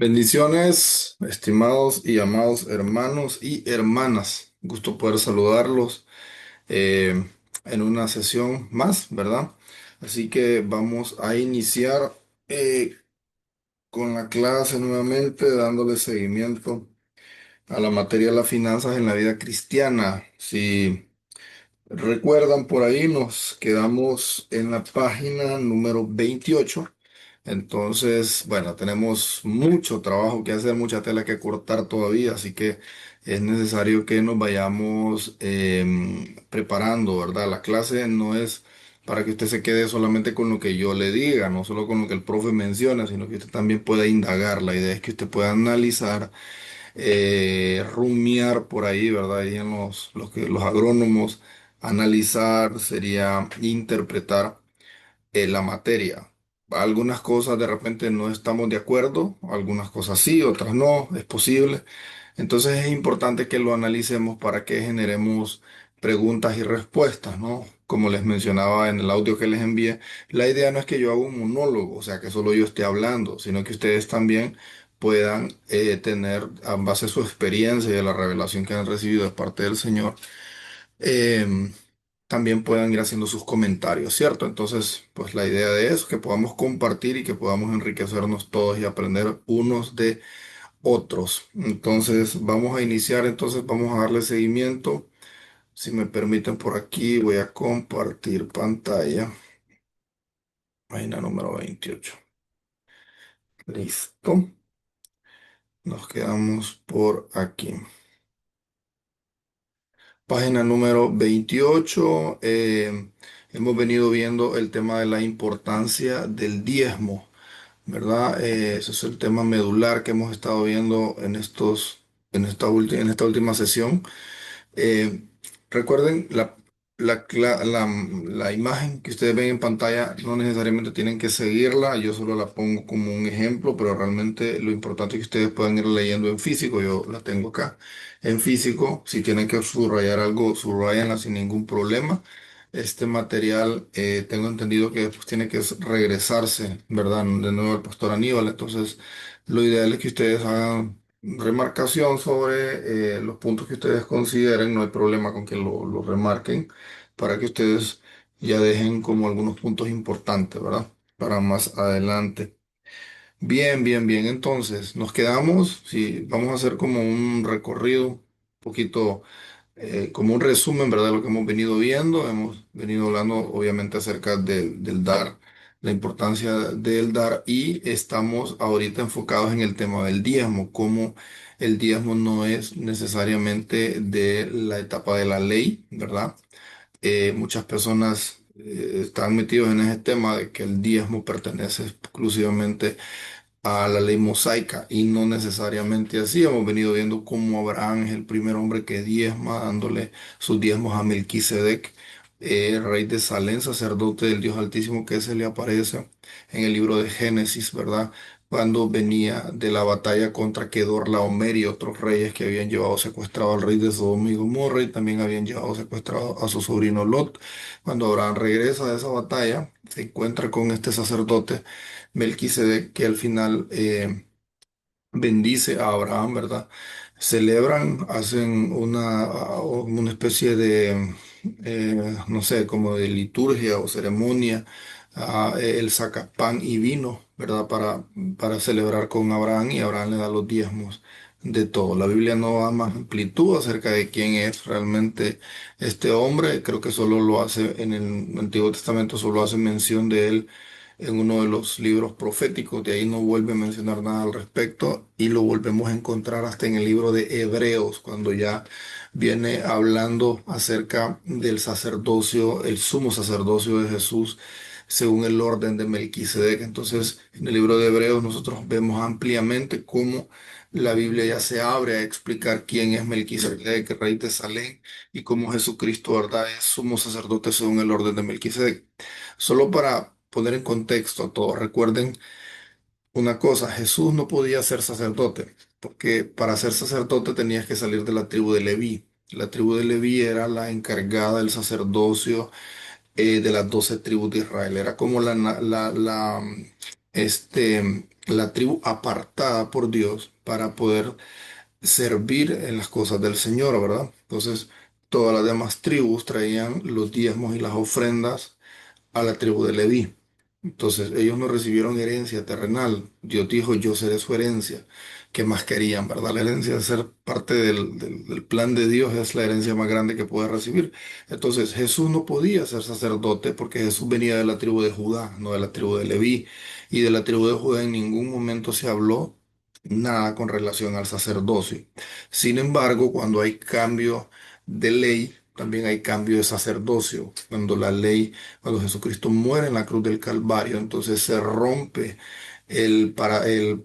Bendiciones, estimados y amados hermanos y hermanas. Gusto poder saludarlos eh, en una sesión más, ¿verdad? Así que vamos a iniciar eh, con la clase nuevamente, dándole seguimiento a la materia de las finanzas en la vida cristiana. Si recuerdan, por ahí nos quedamos en la página número 28. Entonces, bueno, tenemos mucho trabajo que hacer, mucha tela que cortar todavía, así que es necesario que nos vayamos preparando, ¿verdad? La clase no es para que usted se quede solamente con lo que yo le diga, no solo con lo que el profe menciona, sino que usted también pueda indagar. La idea es que usted pueda analizar, rumiar por ahí, ¿verdad? Ahí en los agrónomos, analizar sería interpretar la materia. Algunas cosas de repente no estamos de acuerdo, algunas cosas sí, otras no, es posible. Entonces es importante que lo analicemos para que generemos preguntas y respuestas, ¿no? Como les mencionaba en el audio que les envié, la idea no es que yo haga un monólogo, o sea, que solo yo esté hablando, sino que ustedes también puedan tener, a base de su experiencia y de la revelación que han recibido de parte del Señor, em, también puedan ir haciendo sus comentarios, ¿cierto? Entonces, pues la idea de eso es que podamos compartir y que podamos enriquecernos todos y aprender unos de otros. Entonces, vamos a iniciar, entonces vamos a darle seguimiento. Si me permiten por aquí, voy a compartir pantalla. Página número 28. Listo. Nos quedamos por aquí. Página número 28. Hemos venido viendo el tema de la importancia del diezmo. ¿Verdad? Ese es el tema medular que hemos estado viendo en esta última sesión. Eh, Recuerden, la imagen que ustedes ven en pantalla no necesariamente tienen que seguirla, yo solo la pongo como un ejemplo, pero realmente lo importante es que ustedes puedan ir leyendo en físico, yo la tengo acá en físico, si tienen que subrayar algo, subrayanla sin ningún problema. Este material, tengo entendido que después tiene que regresarse, ¿verdad? De nuevo al pastor Aníbal, entonces lo ideal es que ustedes hagan remarcación sobre los puntos que ustedes consideren, no hay problema con que lo remarquen, para que ustedes ya dejen como algunos puntos importantes, ¿verdad? Para más adelante. Bien, bien, bien. Entonces, nos quedamos, si vamos a hacer como un recorrido, un poquito como un resumen, ¿verdad? De lo que hemos venido viendo. Hemos venido hablando, obviamente, acerca del dar, la importancia del dar, y estamos ahorita enfocados en el tema del diezmo, como el diezmo no es necesariamente de la etapa de la ley, ¿verdad? Muchas personas están metidos en ese tema de que el diezmo pertenece exclusivamente a la ley mosaica, y no necesariamente así. Hemos venido viendo cómo Abraham es el primer hombre que diezma, dándole sus diezmos a Melquisedec, rey de Salem, sacerdote del Dios Altísimo, que se le aparece en el libro de Génesis, ¿verdad? Cuando venía de la batalla contra Kedorlaomer y otros reyes que habían llevado secuestrado al rey de Sodoma y Gomorra, y también habían llevado secuestrado a su sobrino Lot. Cuando Abraham regresa de esa batalla, se encuentra con este sacerdote Melquisedec, que al final bendice a Abraham, ¿verdad? Celebran, hacen una especie de, no sé, como de liturgia o ceremonia. Él saca pan y vino, ¿verdad? Para celebrar con Abraham, y Abraham le da los diezmos de todo. La Biblia no da más amplitud acerca de quién es realmente este hombre. Creo que solo lo hace en el Antiguo Testamento, solo hace mención de él en uno de los libros proféticos. De ahí no vuelve a mencionar nada al respecto, y lo volvemos a encontrar hasta en el libro de Hebreos, cuando ya viene hablando acerca del sacerdocio, el sumo sacerdocio de Jesús según el orden de Melquisedec. Entonces, en el libro de Hebreos nosotros vemos ampliamente cómo la Biblia ya se abre a explicar quién es Melquisedec, rey de Salem, y cómo Jesucristo, ¿verdad?, es sumo sacerdote según el orden de Melquisedec. Solo para poner en contexto a todos, recuerden una cosa: Jesús no podía ser sacerdote, porque para ser sacerdote tenías que salir de la tribu de Leví. La tribu de Leví era la encargada del sacerdocio de las 12 tribus de Israel. Era como este, la tribu apartada por Dios para poder servir en las cosas del Señor, ¿verdad? Entonces, todas las demás tribus traían los diezmos y las ofrendas a la tribu de Leví. Entonces, ellos no recibieron herencia terrenal. Dios dijo, yo seré su herencia. ¿Qué más querían, verdad? La herencia de ser parte del plan de Dios es la herencia más grande que puede recibir. Entonces, Jesús no podía ser sacerdote porque Jesús venía de la tribu de Judá, no de la tribu de Leví. Y de la tribu de Judá en ningún momento se habló nada con relación al sacerdocio. Sin embargo, cuando hay cambio de ley, también hay cambio de sacerdocio. Cuando Jesucristo muere en la cruz del Calvario, entonces se rompe el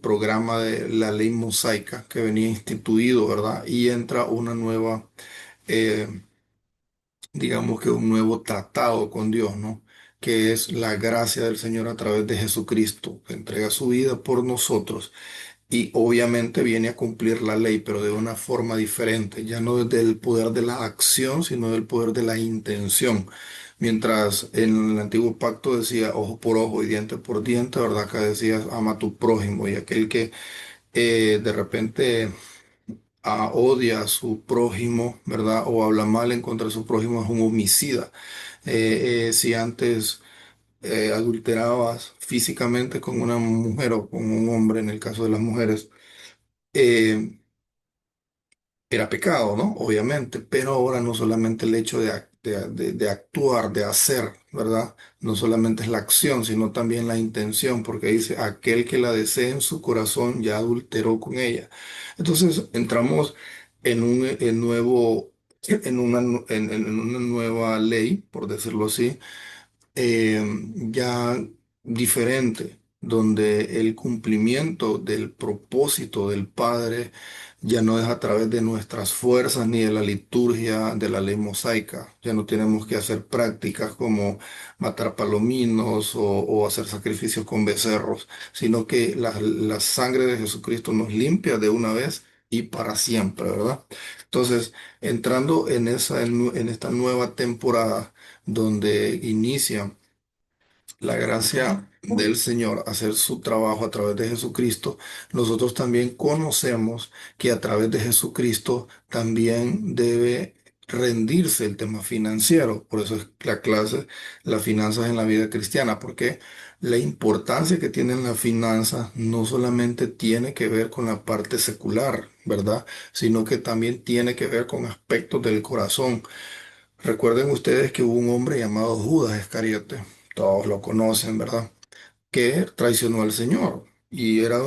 programa de la ley mosaica que venía instituido, ¿verdad? Y entra una nueva, eh, digamos que un nuevo tratado con Dios, ¿no? Que es la gracia del Señor a través de Jesucristo, que entrega su vida por nosotros y obviamente viene a cumplir la ley, pero de una forma diferente, ya no desde el poder de la acción, sino del poder de la intención. Mientras en el antiguo pacto decía ojo por ojo y diente por diente, ¿verdad? Acá decía ama a tu prójimo y aquel que de repente odia a su prójimo, ¿verdad? O habla mal en contra de su prójimo es un homicida. Si antes adulterabas físicamente con una mujer o con un hombre, en el caso de las mujeres, eh, era pecado, ¿no? Obviamente, pero ahora no solamente el hecho de actuar, de hacer, ¿verdad? No solamente es la acción, sino también la intención, porque dice, aquel que la desee en su corazón ya adulteró con ella. Entonces entramos en nuevo, en una nueva ley, por decirlo así, eh, ya diferente, donde el cumplimiento del propósito del Padre ya no es a través de nuestras fuerzas ni de la liturgia de la ley mosaica. Ya no tenemos que hacer prácticas como matar palominos o hacer sacrificios con becerros, sino que la sangre de Jesucristo nos limpia de una vez y para siempre, ¿verdad? Entonces, entrando en esta nueva temporada, donde inicia la gracia del Señor hacer su trabajo a través de Jesucristo, nosotros también conocemos que a través de Jesucristo también debe rendirse el tema financiero. Por eso es la clase, las finanzas en la vida cristiana, porque la importancia que tienen las finanzas no solamente tiene que ver con la parte secular, ¿verdad? Sino que también tiene que ver con aspectos del corazón. Recuerden ustedes que hubo un hombre llamado Judas Iscariote, todos lo conocen, ¿verdad? Que traicionó al Señor y era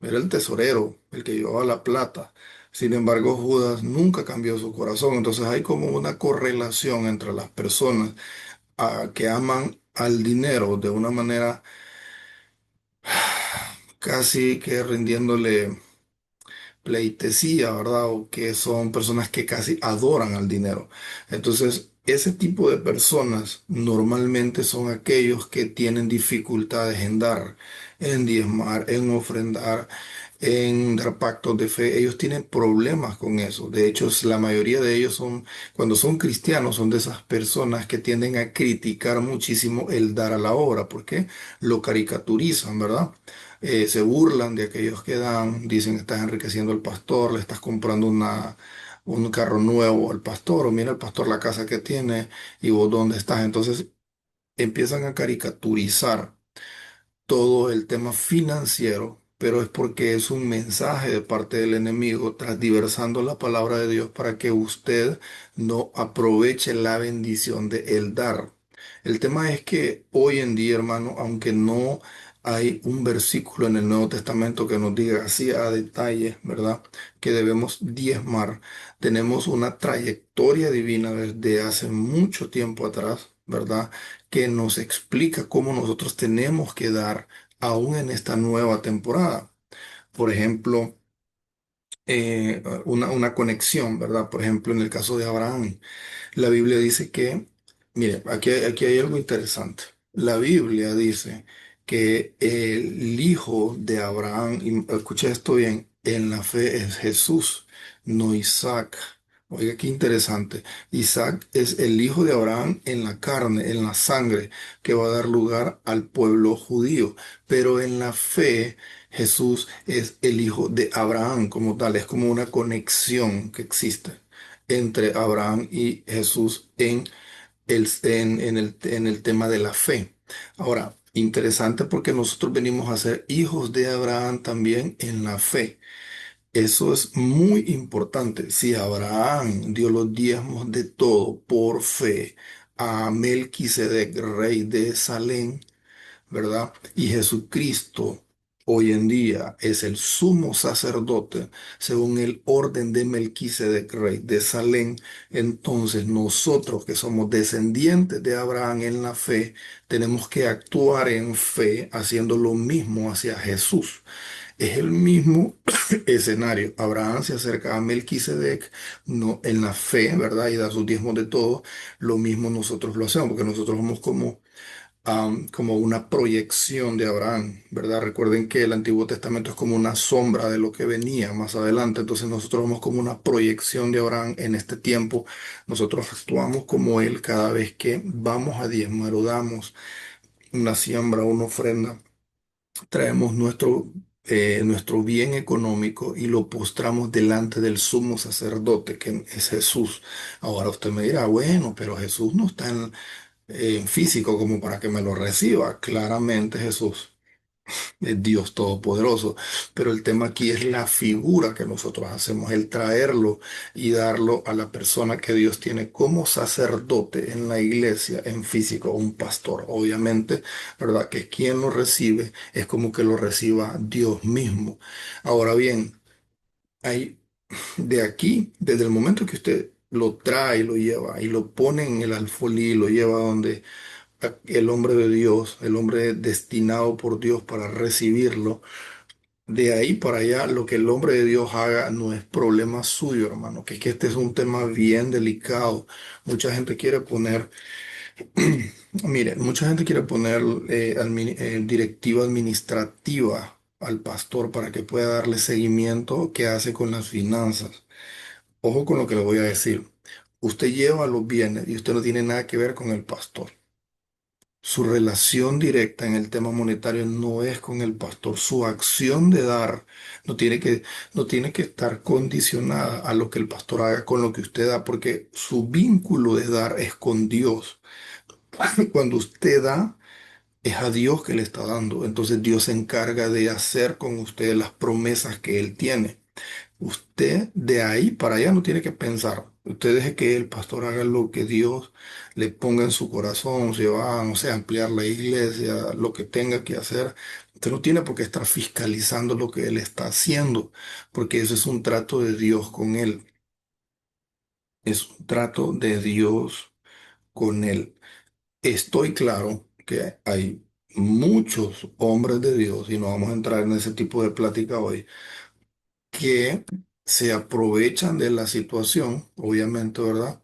era el tesorero, el que llevaba la plata. Sin embargo, Judas nunca cambió su corazón. Entonces hay como una correlación entre las personas que aman al dinero de una manera casi que rindiéndole pleitesía, ¿verdad? O que son personas que casi adoran al dinero. Entonces, ese tipo de personas normalmente son aquellos que tienen dificultades en dar, en diezmar, en ofrendar, en dar pactos de fe. Ellos tienen problemas con eso. De hecho, la mayoría de ellos son, cuando son cristianos, son de esas personas que tienden a criticar muchísimo el dar a la obra, porque lo caricaturizan, ¿verdad? Se burlan de aquellos que dan, dicen que estás enriqueciendo al pastor, le estás comprando un carro nuevo al pastor, o mira el pastor la casa que tiene y vos dónde estás. Entonces empiezan a caricaturizar todo el tema financiero, pero es porque es un mensaje de parte del enemigo transdiversando la palabra de Dios para que usted no aproveche la bendición de el dar. El tema es que hoy en día, hermano, aunque no hay un versículo en el Nuevo Testamento que nos diga así a detalle, ¿verdad? Que debemos diezmar. Tenemos una trayectoria divina desde hace mucho tiempo atrás, ¿verdad? Que nos explica cómo nosotros tenemos que dar aún en esta nueva temporada. Por ejemplo, una conexión, ¿verdad? Por ejemplo, en el caso de Abraham, la Biblia dice que, mire, aquí hay algo interesante. La Biblia dice que el hijo de Abraham, y escuché esto bien, en la fe es Jesús, no Isaac. Oiga, qué interesante. Isaac es el hijo de Abraham en la carne, en la sangre, que va a dar lugar al pueblo judío. Pero en la fe, Jesús es el hijo de Abraham como tal. Es como una conexión que existe entre Abraham y Jesús en el tema de la fe. Ahora, interesante porque nosotros venimos a ser hijos de Abraham también en la fe. Eso es muy importante. Si Abraham dio los diezmos de todo por fe a Melquisedec, rey de Salem, ¿verdad? Y Jesucristo hoy en día es el sumo sacerdote según el orden de Melquisedec, rey de Salem. Entonces nosotros que somos descendientes de Abraham en la fe, tenemos que actuar en fe haciendo lo mismo hacia Jesús. Es el mismo escenario. Abraham se acerca a Melquisedec, no, en la fe, ¿verdad? Y da sus diezmos de todo. Lo mismo nosotros lo hacemos, porque nosotros somos como una proyección de Abraham, ¿verdad? Recuerden que el Antiguo Testamento es como una sombra de lo que venía más adelante. Entonces nosotros somos como una proyección de Abraham en este tiempo. Nosotros actuamos como él cada vez que vamos a diezmar o damos una siembra, una ofrenda, traemos nuestro bien económico y lo postramos delante del sumo sacerdote, que es Jesús. Ahora usted me dirá, bueno, pero Jesús no está en físico como para que me lo reciba. Claramente Jesús es Dios Todopoderoso, pero el tema aquí es la figura que nosotros hacemos, el traerlo y darlo a la persona que Dios tiene como sacerdote en la iglesia, en físico, un pastor. Obviamente, ¿verdad? Que quien lo recibe es como que lo reciba Dios mismo. Ahora bien, hay de aquí, desde el momento que usted lo trae, lo lleva y lo pone en el alfolí, lo lleva donde el hombre de Dios, el hombre destinado por Dios para recibirlo. De ahí para allá, lo que el hombre de Dios haga no es problema suyo, hermano, que es que este es un tema bien delicado. Mucha gente quiere poner, mire, mucha gente quiere poner directiva administrativa al pastor para que pueda darle seguimiento que hace con las finanzas. Ojo con lo que le voy a decir. Usted lleva los bienes y usted no tiene nada que ver con el pastor. Su relación directa en el tema monetario no es con el pastor. Su acción de dar no tiene no tiene que estar condicionada a lo que el pastor haga con lo que usted da, porque su vínculo de dar es con Dios. Cuando usted da, es a Dios que le está dando. Entonces Dios se encarga de hacer con usted las promesas que Él tiene. Usted de ahí para allá no tiene que pensar. Usted deje que el pastor haga lo que Dios le ponga en su corazón, si va, no sé, a ampliar la iglesia, lo que tenga que hacer. Usted no tiene por qué estar fiscalizando lo que él está haciendo, porque eso es un trato de Dios con él. Es un trato de Dios con él. Estoy claro que hay muchos hombres de Dios, y no vamos a entrar en ese tipo de plática hoy, que se aprovechan de la situación, obviamente, ¿verdad?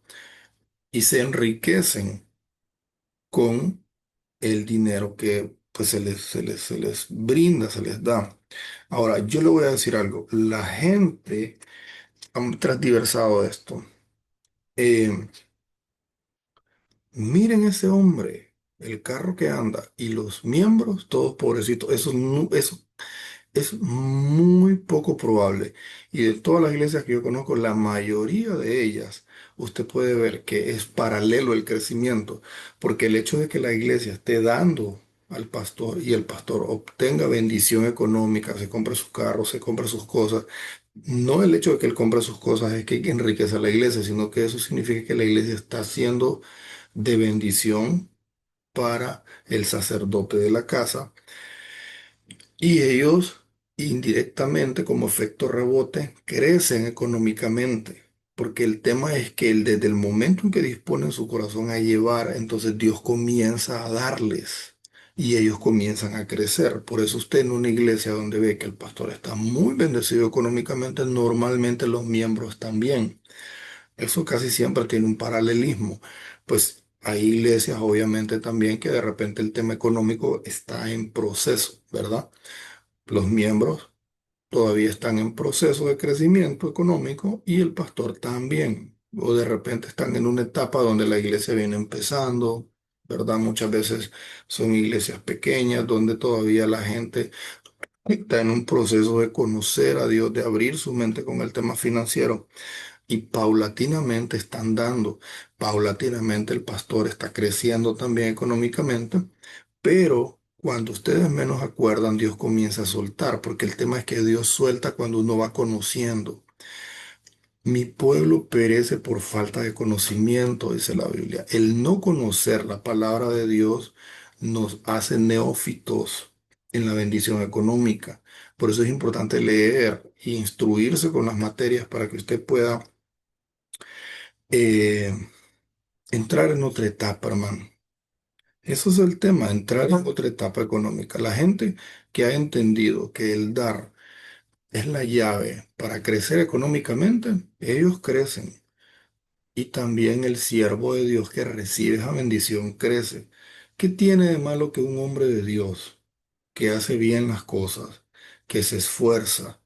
Y se enriquecen con el dinero que pues se les brinda, se les da. Ahora, yo le voy a decir algo. La gente ha transversado esto. Eh, Miren ese hombre, el carro que anda y los miembros, todos pobrecitos. Eso es muy poco probable. Y de todas las iglesias que yo conozco, la mayoría de ellas, usted puede ver que es paralelo el crecimiento, porque el hecho de que la iglesia esté dando al pastor y el pastor obtenga bendición económica, se compre su carro, se compre sus cosas, no el hecho de que él compre sus cosas es que enriquece a la iglesia, sino que eso significa que la iglesia está siendo de bendición para el sacerdote de la casa y ellos, indirectamente, como efecto rebote, crecen económicamente. Porque el tema es que desde el momento en que disponen su corazón a llevar, entonces Dios comienza a darles y ellos comienzan a crecer. Por eso usted en una iglesia donde ve que el pastor está muy bendecido económicamente, normalmente los miembros también. Eso casi siempre tiene un paralelismo. Pues hay iglesias, obviamente, también que de repente el tema económico está en proceso, ¿verdad? Los miembros todavía están en proceso de crecimiento económico y el pastor también. o de repente están en una etapa donde la iglesia viene empezando, ¿verdad? Muchas veces son iglesias pequeñas donde todavía la gente está en un proceso de conocer a Dios, de abrir su mente con el tema financiero y paulatinamente están dando, paulatinamente el pastor está creciendo también económicamente, pero cuando ustedes menos acuerdan, Dios comienza a soltar, porque el tema es que Dios suelta cuando uno va conociendo. Mi pueblo perece por falta de conocimiento, dice la Biblia. El no conocer la palabra de Dios nos hace neófitos en la bendición económica. Por eso es importante leer e instruirse con las materias para que usted pueda eh, entrar en otra etapa, hermano. Eso es el tema, entrar en otra etapa económica. La gente que ha entendido que el dar es la llave para crecer económicamente, ellos crecen. Y también el siervo de Dios que recibe esa bendición crece. ¿Qué tiene de malo que un hombre de Dios que hace bien las cosas, que se esfuerza,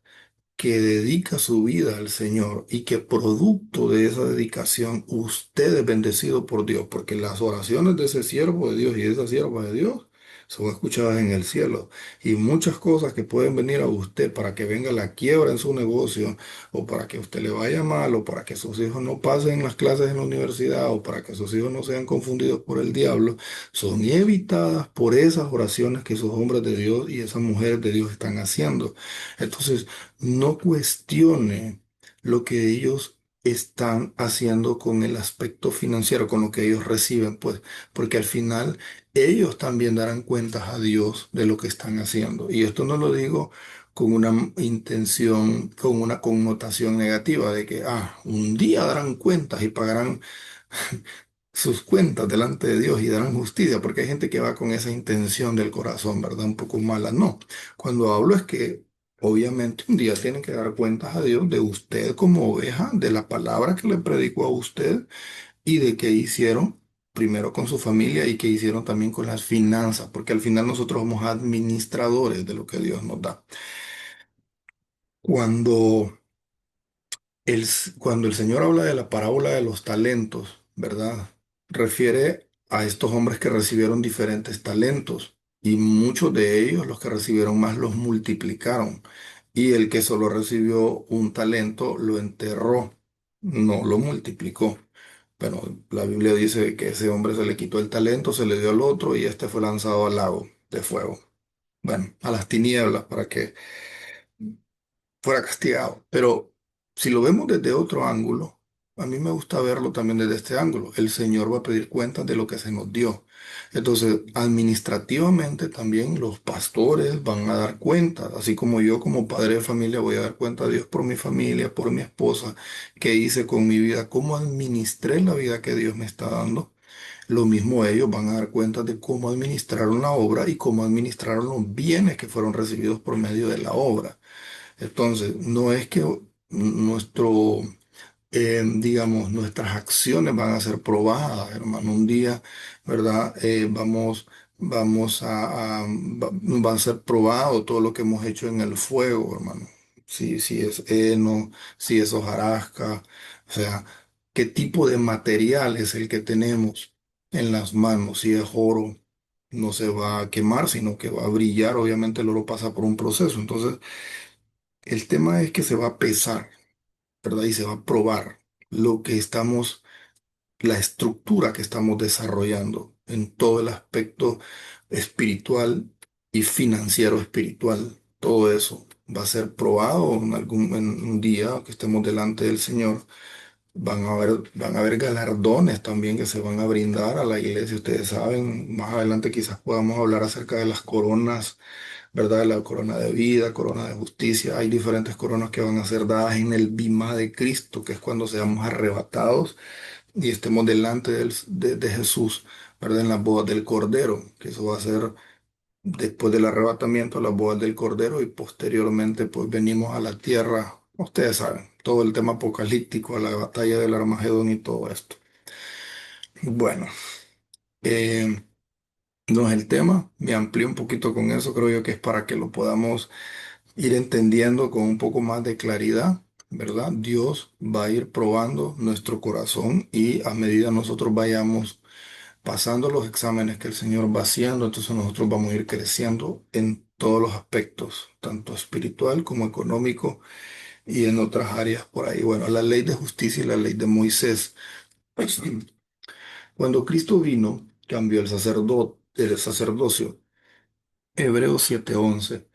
que dedica su vida al Señor y que producto de esa dedicación usted es bendecido por Dios, porque las oraciones de ese siervo de Dios y de esa sierva de Dios son escuchadas en el cielo y muchas cosas que pueden venir a usted para que venga la quiebra en su negocio o para que a usted le vaya mal o para que sus hijos no pasen las clases en la universidad o para que sus hijos no sean confundidos por el diablo, son evitadas por esas oraciones que esos hombres de Dios y esas mujeres de Dios están haciendo. Entonces, no cuestione lo que ellos están haciendo con el aspecto financiero, con lo que ellos reciben, pues, porque al final ellos también darán cuentas a Dios de lo que están haciendo. Y esto no lo digo con una intención, con una connotación negativa de que, un día darán cuentas y pagarán sus cuentas delante de Dios y darán justicia, porque hay gente que va con esa intención del corazón, ¿verdad? Un poco mala. No, cuando hablo es que obviamente un día tienen que dar cuentas a Dios de usted como oveja, de la palabra que le predicó a usted y de qué hicieron primero con su familia y qué hicieron también con las finanzas, porque al final nosotros somos administradores de lo que Dios nos da. Cuando cuando el Señor habla de la parábola de los talentos, ¿verdad? Refiere a estos hombres que recibieron diferentes talentos y muchos de ellos, los que recibieron más, los multiplicaron. Y el que solo recibió un talento, lo enterró, no lo multiplicó. Pero la Biblia dice que ese hombre se le quitó el talento, se le dio al otro y este fue lanzado al lago de fuego. Bueno, a las tinieblas para que fuera castigado. Pero si lo vemos desde otro ángulo, a mí me gusta verlo también desde este ángulo. El Señor va a pedir cuentas de lo que se nos dio. Entonces, administrativamente también los pastores van a dar cuentas, así como yo como padre de familia voy a dar cuenta a Dios por mi familia, por mi esposa, qué hice con mi vida, cómo administré la vida que Dios me está dando. Lo mismo ellos van a dar cuenta de cómo administraron la obra y cómo administraron los bienes que fueron recibidos por medio de la obra. Entonces, no es que nuestro, digamos, nuestras acciones van a ser probadas, hermano. Un día, ¿verdad? Vamos va a ser probado todo lo que hemos hecho en el fuego, hermano. Si es heno, si es hojarasca, o sea, qué tipo de material es el que tenemos en las manos. Si es oro, no se va a quemar, sino que va a brillar. Obviamente el oro pasa por un proceso. Entonces, el tema es que se va a pesar, ¿verdad? Y se va a probar lo que estamos, la estructura que estamos desarrollando en todo el aspecto espiritual y financiero espiritual. Todo eso va a ser probado en un día que estemos delante del Señor. Van a haber galardones también que se van a brindar a la iglesia. Ustedes saben, más adelante quizás podamos hablar acerca de las coronas, ¿verdad? La corona de vida, corona de justicia. Hay diferentes coronas que van a ser dadas en el bimá de Cristo, que es cuando seamos arrebatados y estemos delante de Jesús, ¿verdad? En las bodas del Cordero, que eso va a ser después del arrebatamiento, las bodas del Cordero y posteriormente pues venimos a la tierra. Ustedes saben, todo el tema apocalíptico, la batalla del Armagedón y todo esto. Bueno, eh, no es el tema, me amplío un poquito con eso, creo yo que es para que lo podamos ir entendiendo con un poco más de claridad. ¿verdad? Dios va a ir probando nuestro corazón y a medida nosotros vayamos pasando los exámenes que el Señor va haciendo, entonces nosotros vamos a ir creciendo en todos los aspectos, tanto espiritual como económico y en otras áreas por ahí. Bueno, la ley de justicia y la ley de Moisés. Cuando Cristo vino, cambió el sacerdocio. Hebreos 7:11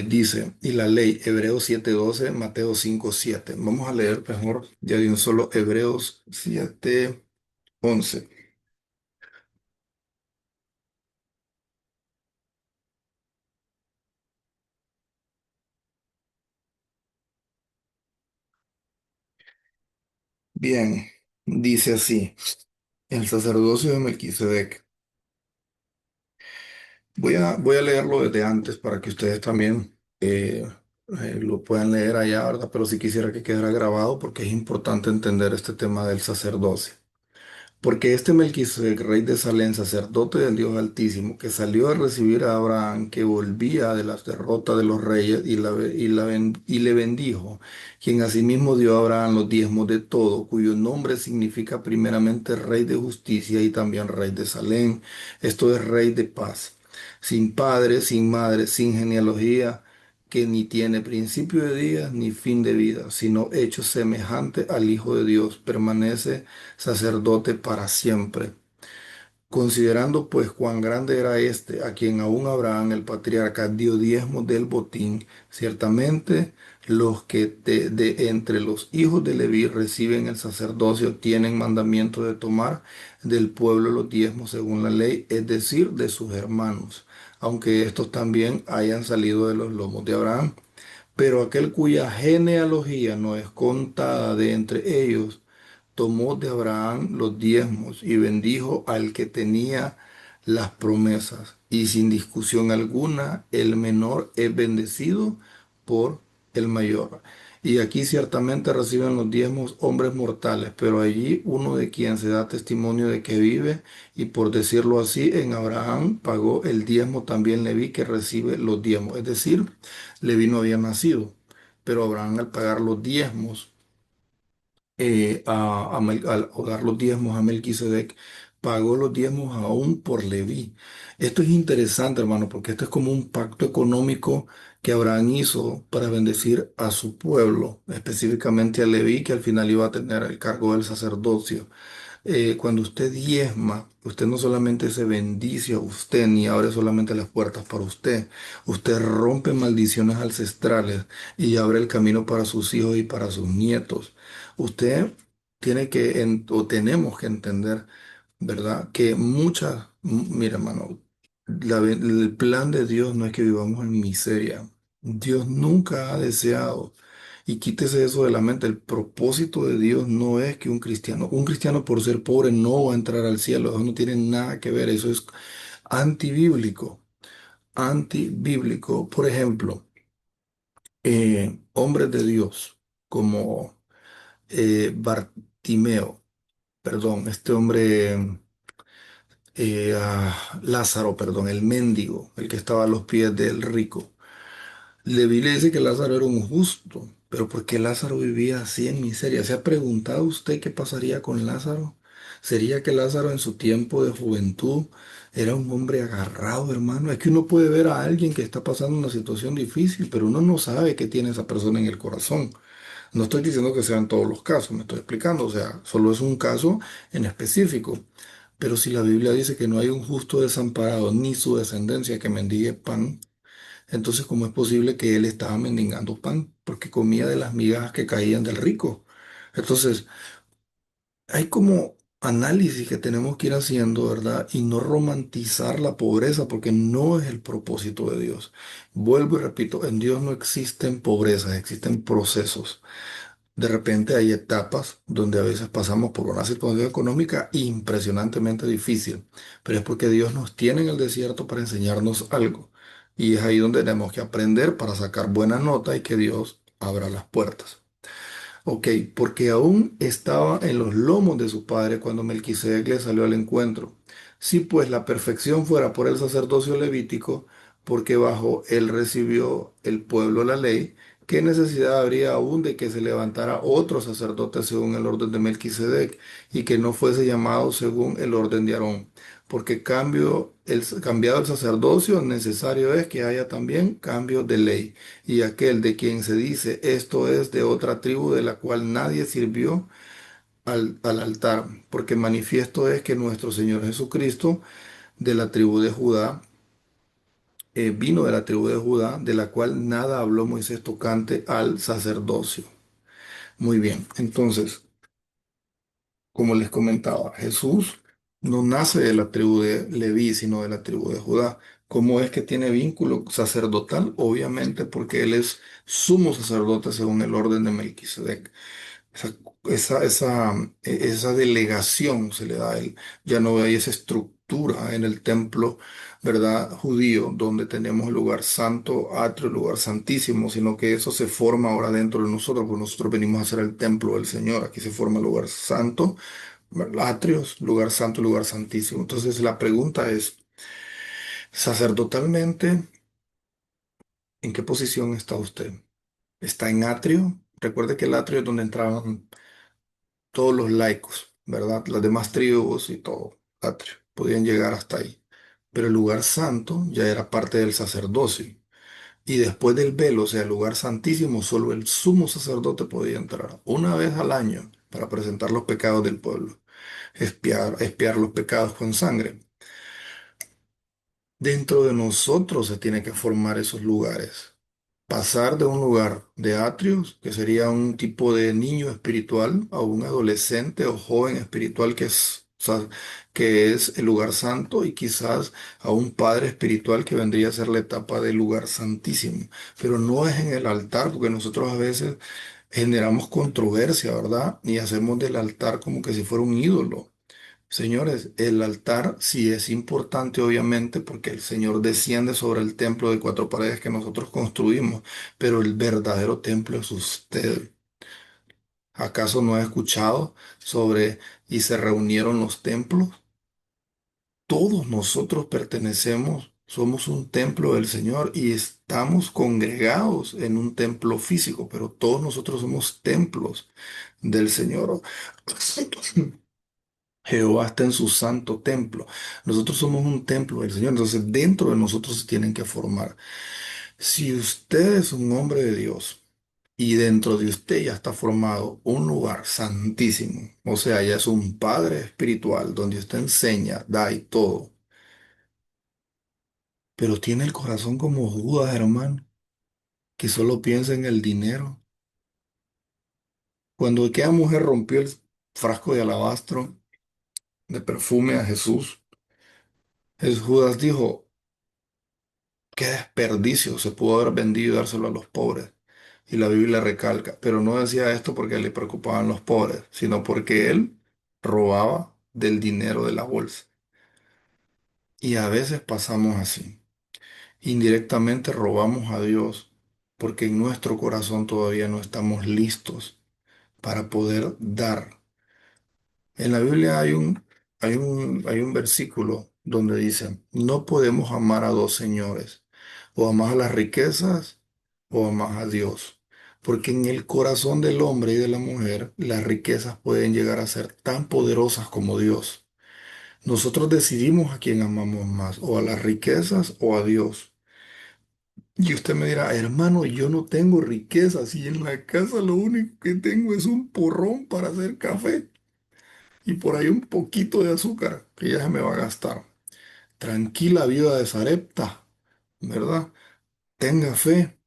dice, y la ley, Hebreos 7:12, Mateo 5:7. Vamos a leer mejor ya de un solo Hebreos 7:11. Bien, dice así, el sacerdocio de Melquisedec. Voy a leerlo desde antes para que ustedes también lo puedan leer allá, ¿verdad? Pero sí quisiera que quedara grabado porque es importante entender este tema del sacerdocio. Porque este Melquisedec, rey de Salem, sacerdote del Dios Altísimo, que salió a recibir a Abraham, que volvía de las derrotas de los reyes y le bendijo, quien asimismo dio a Abraham los diezmos de todo, cuyo nombre significa primeramente rey de justicia y también rey de Salem, esto es rey de paz, sin padre, sin madre, sin genealogía, que ni tiene principio de días ni fin de vida, sino hecho semejante al Hijo de Dios, permanece sacerdote para siempre. Considerando pues cuán grande era este, a quien aún Abraham el patriarca dio diezmo del botín, ciertamente los que de entre los hijos de Leví reciben el sacerdocio tienen mandamiento de tomar del pueblo los diezmos según la ley, es decir, de sus hermanos, aunque estos también hayan salido de los lomos de Abraham. Pero aquel cuya genealogía no es contada de entre ellos, tomó de Abraham los diezmos y bendijo al que tenía las promesas. Y sin discusión alguna, el menor es bendecido por el mayor. Y aquí ciertamente reciben los diezmos hombres mortales, pero allí uno de quien se da testimonio de que vive, y por decirlo así, en Abraham pagó el diezmo también Leví que recibe los diezmos. Es decir, Leví no había nacido, pero Abraham al pagar los diezmos o dar los diezmos a Melquisedec, pagó los diezmos aún por Leví. Esto es interesante, hermano, porque esto es como un pacto económico que Abraham hizo para bendecir a su pueblo, específicamente a Leví, que al final iba a tener el cargo del sacerdocio. Cuando usted diezma, usted no solamente se bendice a usted ni abre solamente las puertas para usted, usted rompe maldiciones ancestrales y abre el camino para sus hijos y para sus nietos. Usted tiene que, o tenemos que entender, ¿verdad? Que mira, hermano, el plan de Dios no es que vivamos en miseria. Dios nunca ha deseado. Y quítese eso de la mente. El propósito de Dios no es que un cristiano por ser pobre no va a entrar al cielo. Eso no tiene nada que ver. Eso es antibíblico. Antibíblico. Por ejemplo, hombres de Dios como Bartimeo, perdón, este hombre, Lázaro, perdón, el mendigo, el que estaba a los pies del rico. Leví le dice que Lázaro era un justo, pero ¿por qué Lázaro vivía así en miseria? ¿Se ha preguntado usted qué pasaría con Lázaro? ¿Sería que Lázaro en su tiempo de juventud era un hombre agarrado, hermano? Es que uno puede ver a alguien que está pasando una situación difícil, pero uno no sabe qué tiene esa persona en el corazón. No estoy diciendo que sean todos los casos, me estoy explicando, o sea, solo es un caso en específico. Pero si la Biblia dice que no hay un justo desamparado ni su descendencia que mendigue pan, entonces, ¿cómo es posible que él estaba mendigando pan? Porque comía de las migajas que caían del rico. Entonces, hay como análisis que tenemos que ir haciendo, ¿verdad? Y no romantizar la pobreza, porque no es el propósito de Dios. Vuelvo y repito, en Dios no existen pobrezas, existen procesos. De repente hay etapas donde a veces pasamos por una situación económica impresionantemente difícil, pero es porque Dios nos tiene en el desierto para enseñarnos algo. Y es ahí donde tenemos que aprender para sacar buena nota y que Dios abra las puertas. Ok, porque aún estaba en los lomos de su padre cuando Melquisedec le salió al encuentro. Si pues la perfección fuera por el sacerdocio levítico, porque bajo él recibió el pueblo la ley, ¿Qué necesidad habría aún de que se levantara otro sacerdote según el orden de Melquisedec y que no fuese llamado según el orden de Aarón? Porque cambiado el sacerdocio, necesario es que haya también cambio de ley. Y aquel de quien se dice esto es de otra tribu de la cual nadie sirvió al altar, porque manifiesto es que nuestro Señor Jesucristo de la tribu de Judá, vino de la tribu de Judá, de la cual nada habló Moisés tocante al sacerdocio. Muy bien, entonces, como les comentaba, Jesús no nace de la tribu de Leví, sino de la tribu de Judá. ¿Cómo es que tiene vínculo sacerdotal? Obviamente porque él es sumo sacerdote según el orden de Melquisedec. Esa, esa delegación se le da a él. Ya no hay esa estructura en el templo, ¿verdad? Judío, donde tenemos el lugar santo, atrio, lugar santísimo, sino que eso se forma ahora dentro de nosotros, porque nosotros venimos a ser el templo del Señor. Aquí se forma el lugar santo, ¿verdad? Atrios, lugar santo, lugar santísimo. Entonces la pregunta es, sacerdotalmente, ¿en qué posición está usted? ¿Está en atrio? Recuerde que el atrio es donde entraban todos los laicos, ¿verdad? Las demás tribus y todo, atrio, podían llegar hasta ahí. Pero el lugar santo ya era parte del sacerdocio. Y después del velo, o sea, el lugar santísimo, solo el sumo sacerdote podía entrar una vez al año para presentar los pecados del pueblo, expiar los pecados con sangre. Dentro de nosotros se tiene que formar esos lugares. Pasar de un lugar de atrios, que sería un tipo de niño espiritual, a un adolescente o joven espiritual que es el lugar santo, y quizás a un padre espiritual que vendría a ser la etapa del lugar santísimo. Pero no es en el altar, porque nosotros a veces generamos controversia, ¿verdad? Y hacemos del altar como que si fuera un ídolo. Señores, el altar sí es importante, obviamente, porque el Señor desciende sobre el templo de cuatro paredes que nosotros construimos, pero el verdadero templo es usted. ¿Acaso no ha escuchado sobre y se reunieron los templos? Todos nosotros pertenecemos, somos un templo del Señor y estamos congregados en un templo físico, pero todos nosotros somos templos del Señor. Jehová está en su santo templo. Nosotros somos un templo del Señor, entonces dentro de nosotros se tienen que formar. Si usted es un hombre de Dios y dentro de usted ya está formado un lugar santísimo, o sea, ya es un padre espiritual donde usted enseña, da y todo, pero tiene el corazón como Judas, hermano, que solo piensa en el dinero. Cuando aquella mujer rompió el frasco de alabastro de perfume a Jesús, Judas dijo, qué desperdicio, se pudo haber vendido y dárselo a los pobres. Y la Biblia recalca, pero no decía esto porque le preocupaban los pobres, sino porque él robaba del dinero de la bolsa. Y a veces pasamos así. Indirectamente robamos a Dios porque en nuestro corazón todavía no estamos listos para poder dar. En la Biblia hay un versículo donde dice, no podemos amar a dos señores, o amas a las riquezas o amas a Dios, porque en el corazón del hombre y de la mujer las riquezas pueden llegar a ser tan poderosas como Dios. Nosotros decidimos a quién amamos más, o a las riquezas o a Dios. Y usted me dirá, hermano, yo no tengo riquezas y en la casa lo único que tengo es un porrón para hacer café y por ahí un poquito de azúcar que ya se me va a gastar. Tranquila vida de Sarepta, ¿verdad? Tenga fe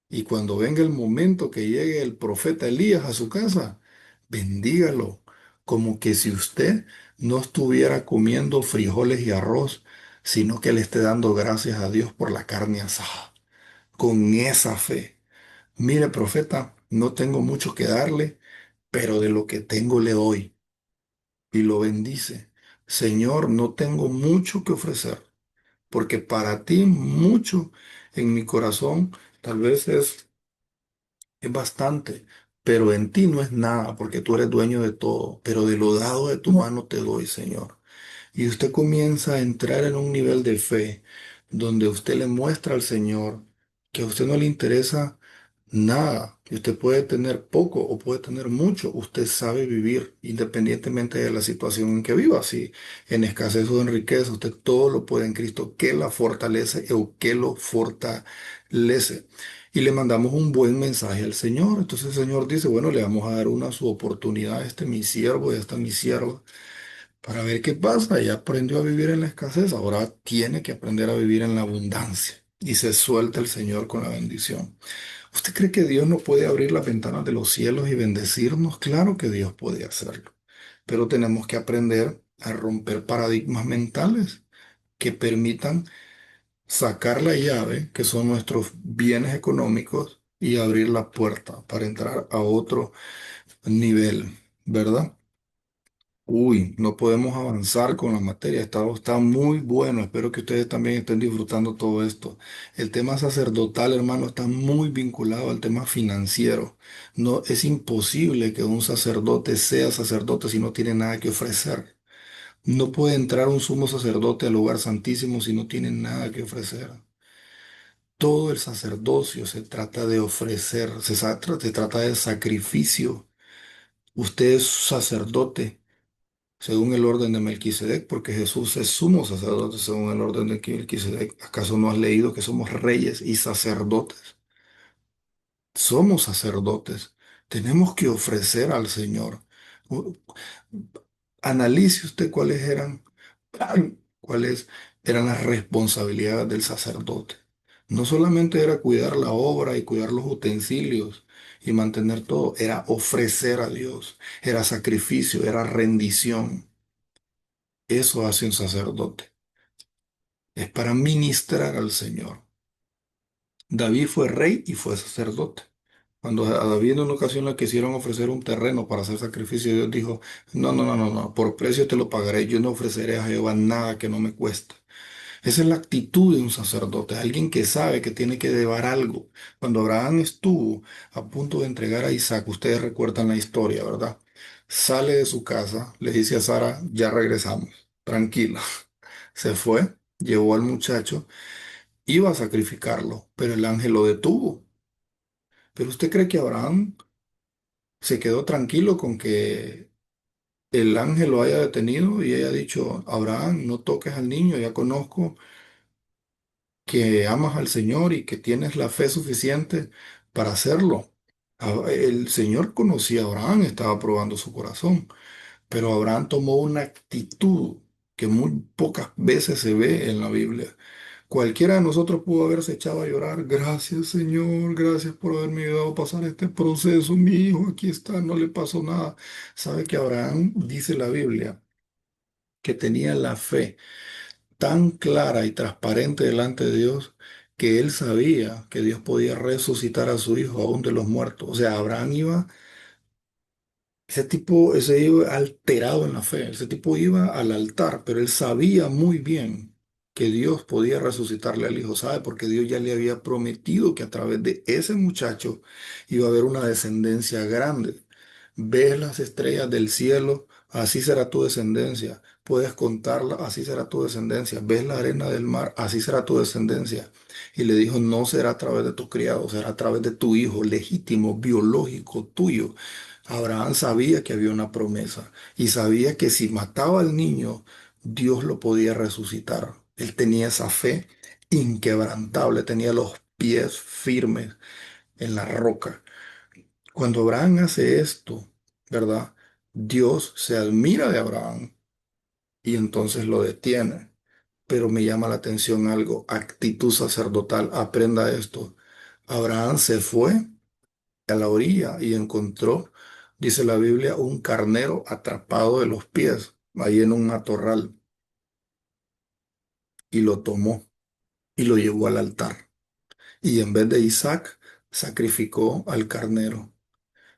y cuando venga el momento que llegue el profeta Elías a su casa, bendígalo, como que si usted no estuviera comiendo frijoles y arroz, sino que le esté dando gracias a Dios por la carne asada, con esa fe. Mire, profeta, no tengo mucho que darle, pero de lo que tengo le doy y lo bendice. Señor, no tengo mucho que ofrecer, porque para ti mucho en mi corazón tal vez es bastante, pero en ti no es nada, porque tú eres dueño de todo, pero de lo dado de tu mano te doy, Señor. Y usted comienza a entrar en un nivel de fe donde usted le muestra al Señor que a usted no le interesa Nada. Y usted puede tener poco o puede tener mucho. Usted sabe vivir independientemente de la situación en que viva. Si en escasez o en riqueza, usted todo lo puede en Cristo que la fortalece o que lo fortalece. Y le mandamos un buen mensaje al Señor. Entonces el Señor dice, bueno, le vamos a dar una su oportunidad a este mi siervo y a esta mi sierva para ver qué pasa. Ya aprendió a vivir en la escasez, ahora tiene que aprender a vivir en la abundancia. Y se suelta el Señor con la bendición. ¿Usted cree que Dios no puede abrir las ventanas de los cielos y bendecirnos? Claro que Dios puede hacerlo, pero tenemos que aprender a romper paradigmas mentales que permitan sacar la llave, que son nuestros bienes económicos, y abrir la puerta para entrar a otro nivel, ¿verdad? Uy, no podemos avanzar con la materia. Está muy bueno. Espero que ustedes también estén disfrutando todo esto. El tema sacerdotal, hermano, está muy vinculado al tema financiero. No es imposible que un sacerdote sea sacerdote si no tiene nada que ofrecer. No puede entrar un sumo sacerdote al lugar santísimo si no tiene nada que ofrecer. Todo el sacerdocio se trata de ofrecer, se trata de sacrificio. Usted es sacerdote según el orden de Melquisedec, porque Jesús es sumo sacerdote según el orden de Melquisedec. ¿Acaso no has leído que somos reyes y sacerdotes? Somos sacerdotes. Tenemos que ofrecer al Señor. U- Analice usted cuáles eran las responsabilidades del sacerdote. No solamente era cuidar la obra y cuidar los utensilios y mantener todo, era ofrecer a Dios, era sacrificio, era rendición. Eso hace un sacerdote. Es para ministrar al Señor. David fue rey y fue sacerdote. Cuando a David en una ocasión le quisieron ofrecer un terreno para hacer sacrificio, Dios dijo, no, no, no, no, no, por precio te lo pagaré, yo no ofreceré a Jehová nada que no me cueste. Esa es la actitud de un sacerdote, alguien que sabe que tiene que llevar algo. Cuando Abraham estuvo a punto de entregar a Isaac, ustedes recuerdan la historia, ¿verdad? Sale de su casa, le dice a Sara, ya regresamos, tranquila. Se fue, llevó al muchacho, iba a sacrificarlo, pero el ángel lo detuvo. ¿Pero usted cree que Abraham se quedó tranquilo con que el ángel lo haya detenido y haya dicho, Abraham, no toques al niño, ya conozco que amas al Señor y que tienes la fe suficiente para hacerlo? El Señor conocía a Abraham, estaba probando su corazón, pero Abraham tomó una actitud que muy pocas veces se ve en la Biblia. Cualquiera de nosotros pudo haberse echado a llorar. Gracias, Señor, gracias por haberme ayudado a pasar este proceso. Mi hijo aquí está, no le pasó nada. ¿Sabe que Abraham, dice la Biblia, que tenía la fe tan clara y transparente delante de Dios que él sabía que Dios podía resucitar a su hijo aún de los muertos? O sea, Abraham iba, ese tipo, ese iba alterado en la fe, ese tipo iba al altar, pero él sabía muy bien que Dios podía resucitarle al hijo, ¿sabe? Porque Dios ya le había prometido que a través de ese muchacho iba a haber una descendencia grande. Ves las estrellas del cielo, así será tu descendencia. Puedes contarla, así será tu descendencia. Ves la arena del mar, así será tu descendencia. Y le dijo, no será a través de tu criado, será a través de tu hijo legítimo, biológico, tuyo. Abraham sabía que había una promesa y sabía que si mataba al niño, Dios lo podía resucitar. Él tenía esa fe inquebrantable, tenía los pies firmes en la roca. Cuando Abraham hace esto, ¿verdad? Dios se admira de Abraham y entonces lo detiene. Pero me llama la atención algo, actitud sacerdotal, aprenda esto. Abraham se fue a la orilla y encontró, dice la Biblia, un carnero atrapado de los pies, ahí en un matorral, y lo tomó y lo llevó al altar. Y en vez de Isaac, sacrificó al carnero.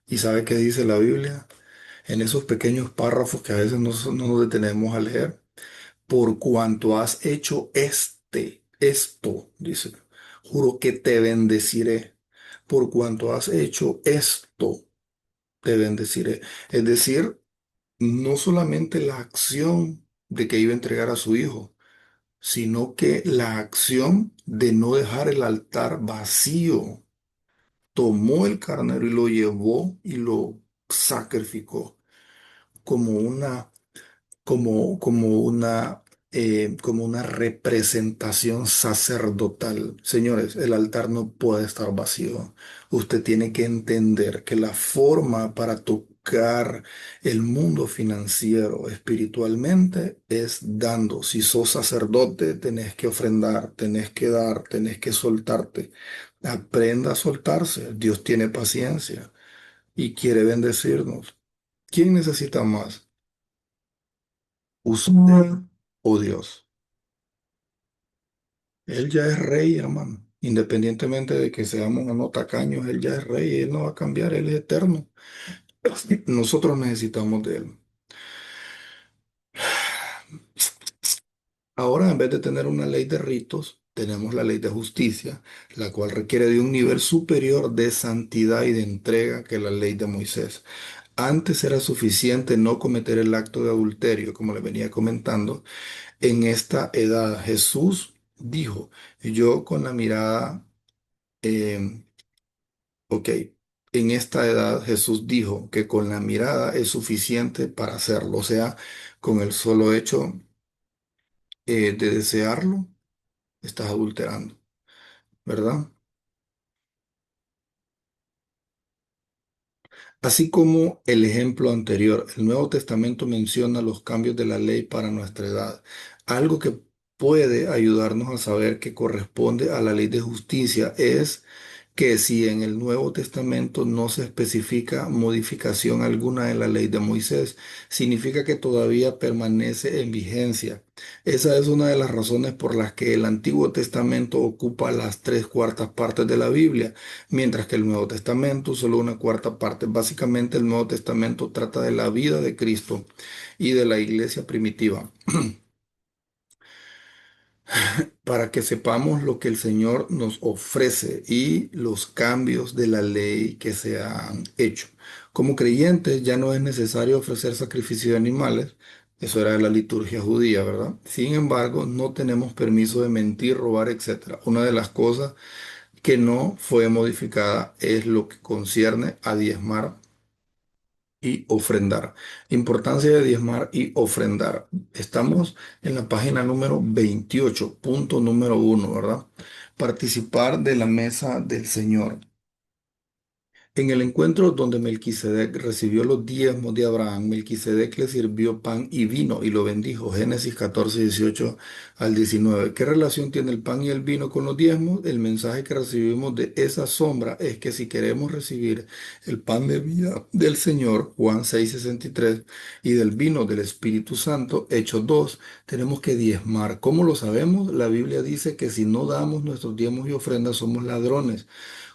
¿Y sabe qué dice la Biblia? En esos pequeños párrafos que a veces no nos detenemos a leer, por cuanto has hecho esto, dice, juro que te bendeciré. Por cuanto has hecho esto, te bendeciré. Es decir, no solamente la acción de que iba a entregar a su hijo, sino que la acción de no dejar el altar vacío. tomó el carnero y lo llevó y lo sacrificó como una como una representación sacerdotal. Señores, el altar no puede estar vacío. Usted tiene que entender que la forma para tocar el mundo financiero espiritualmente es dando. Si sos sacerdote, tenés que ofrendar, tenés que dar, tenés que soltarte. Aprenda a soltarse. Dios tiene paciencia y quiere bendecirnos. ¿Quién necesita más? ¿Usted o Dios? Él ya es rey, hermano. Independientemente de que seamos o no tacaños, Él ya es rey, Él no va a cambiar, Él es eterno. Nosotros necesitamos de Él. Ahora, en vez de tener una ley de ritos, tenemos la ley de justicia, la cual requiere de un nivel superior de santidad y de entrega que la ley de Moisés. Antes era suficiente no cometer el acto de adulterio, como le venía comentando. En esta edad Jesús dijo, yo con la mirada, eh, ok, en esta edad Jesús dijo que con la mirada es suficiente para hacerlo, o sea, con el solo hecho de desearlo, estás adulterando, ¿verdad? Así como el ejemplo anterior, el Nuevo Testamento menciona los cambios de la ley para nuestra edad, algo que puede ayudarnos a saber que corresponde a la ley de justicia es que si en el Nuevo Testamento no se especifica modificación alguna de la ley de Moisés, significa que todavía permanece en vigencia. Esa es una de las razones por las que el Antiguo Testamento ocupa las tres cuartas partes de la Biblia, mientras que el Nuevo Testamento solo una cuarta parte. Básicamente el Nuevo Testamento trata de la vida de Cristo y de la iglesia primitiva, para que sepamos lo que el Señor nos ofrece y los cambios de la ley que se han hecho. Como creyentes ya no es necesario ofrecer sacrificio de animales, eso era de la liturgia judía, ¿verdad? Sin embargo, no tenemos permiso de mentir, robar, etcétera. Una de las cosas que no fue modificada es lo que concierne a diezmar y ofrendar. Importancia de diezmar y ofrendar. Estamos en la página número 28, punto número uno, ¿verdad? Participar de la mesa del Señor. En el encuentro donde Melquisedec recibió los diezmos de Abraham, Melquisedec le sirvió pan y vino y lo bendijo. Génesis 14, 18 al 19. ¿Qué relación tiene el pan y el vino con los diezmos? El mensaje que recibimos de esa sombra es que si queremos recibir el pan de vida del Señor, Juan 6, 63, y del vino del Espíritu Santo, Hechos 2, tenemos que diezmar. ¿Cómo lo sabemos? La Biblia dice que si no damos nuestros diezmos y ofrendas somos ladrones.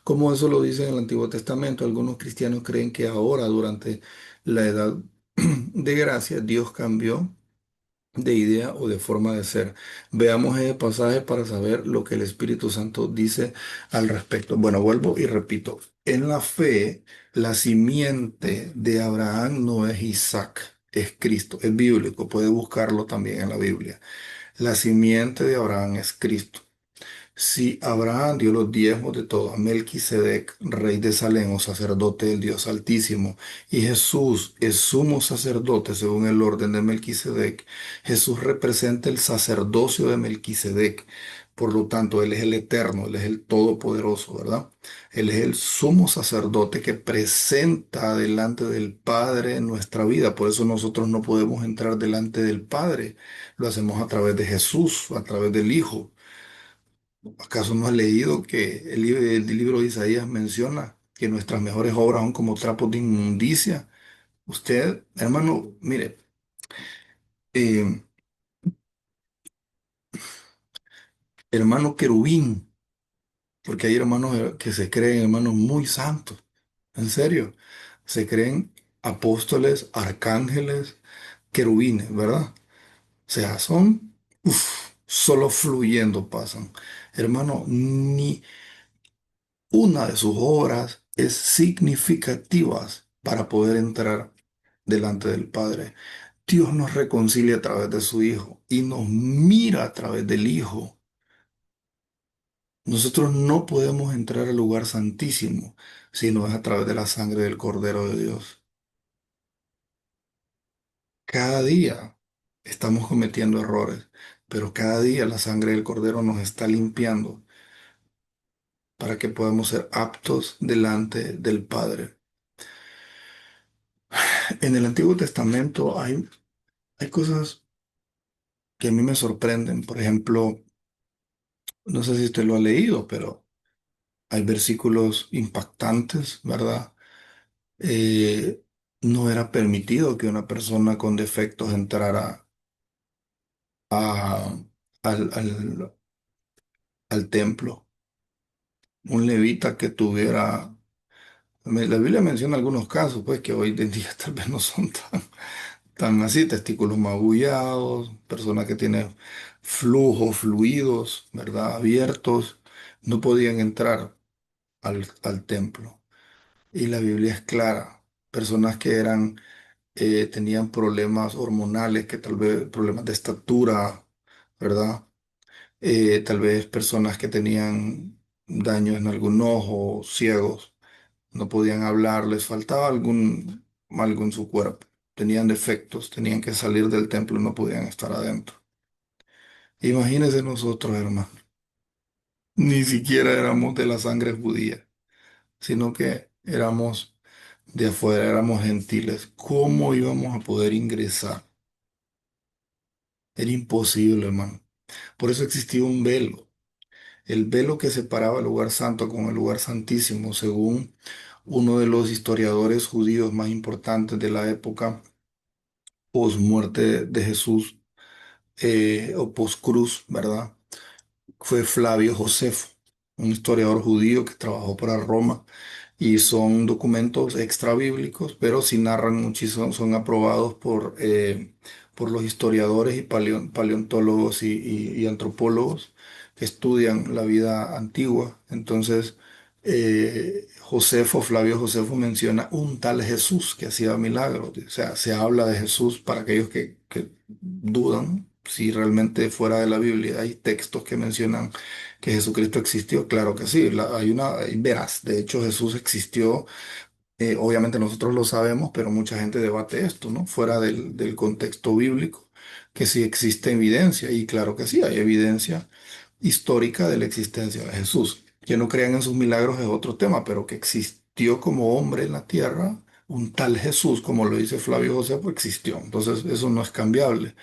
Como eso lo dice en el Antiguo Testamento, algunos cristianos creen que ahora, durante la edad de gracia, Dios cambió de idea o de forma de ser. Veamos ese pasaje para saber lo que el Espíritu Santo dice al respecto. Bueno, vuelvo y repito. En la fe, la simiente de Abraham no es Isaac, es Cristo. Es bíblico, puede buscarlo también en la Biblia. La simiente de Abraham es Cristo. Si Abraham dio los diezmos de todo a Melquisedec, rey de Salem o sacerdote del Dios Altísimo, y Jesús es sumo sacerdote según el orden de Melquisedec, Jesús representa el sacerdocio de Melquisedec. Por lo tanto, Él es el eterno, Él es el todopoderoso, ¿verdad? Él es el sumo sacerdote que presenta delante del Padre nuestra vida. Por eso nosotros no podemos entrar delante del Padre. Lo hacemos a través de Jesús, a través del Hijo. ¿Acaso no has leído que el libro de Isaías menciona que nuestras mejores obras son como trapos de inmundicia? Usted, hermano, mire, eh, hermano querubín, porque hay hermanos que se creen hermanos muy santos, en serio, se creen apóstoles, arcángeles, querubines, ¿verdad? O sea, son, solo fluyendo pasan. Hermano, ni una de sus obras es significativa para poder entrar delante del Padre. Dios nos reconcilia a través de su Hijo y nos mira a través del Hijo. Nosotros no podemos entrar al lugar santísimo si no es a través de la sangre del Cordero de Dios. Cada día estamos cometiendo errores, pero cada día la sangre del Cordero nos está limpiando para que podamos ser aptos delante del Padre. En el Antiguo Testamento hay cosas que a mí me sorprenden. Por ejemplo, no sé si usted lo ha leído, pero hay versículos impactantes, ¿verdad? Eh, no era permitido que una persona con defectos entrara a- al templo. Un levita que tuviera, la Biblia menciona algunos casos, pues que hoy en día tal vez no son tan así, testículos magullados, personas que tienen flujos, fluidos, ¿verdad? Abiertos, no podían entrar al templo. Y la Biblia es clara. Personas que tenían problemas hormonales, que tal vez problemas de estatura, ¿verdad? Tal vez personas que tenían daño en algún ojo, ciegos, no podían hablar, les faltaba algo en su cuerpo, tenían defectos, tenían que salir del templo y no podían estar adentro. Imagínense nosotros, hermano, ni siquiera éramos de la sangre judía, sino que éramos de afuera, éramos gentiles. ¿Cómo íbamos a poder ingresar? Era imposible, hermano. Por eso existía un velo. El velo que separaba el lugar santo con el lugar santísimo, según uno de los historiadores judíos más importantes de la época post muerte de Jesús, o post cruz, ¿verdad? Fue Flavio Josefo, un historiador judío que trabajó para Roma, y son documentos extra bíblicos, pero sí narran muchísimo, son aprobados por los historiadores y paleontólogos y antropólogos que estudian la vida antigua. Entonces, Flavio Josefo menciona un tal Jesús que hacía milagros. O sea, se habla de Jesús para aquellos que dudan si realmente fuera de la Biblia hay textos que mencionan que Jesucristo existió. Claro que sí, hay veras. De hecho, Jesús existió. Obviamente nosotros lo sabemos, pero mucha gente debate esto, ¿no? Fuera del contexto bíblico, que sí existe evidencia, y claro que sí, hay evidencia histórica de la existencia de Jesús. Que no crean en sus milagros es otro tema, pero que existió como hombre en la tierra, un tal Jesús, como lo dice Flavio José, pues existió. Entonces, eso no es cambiable.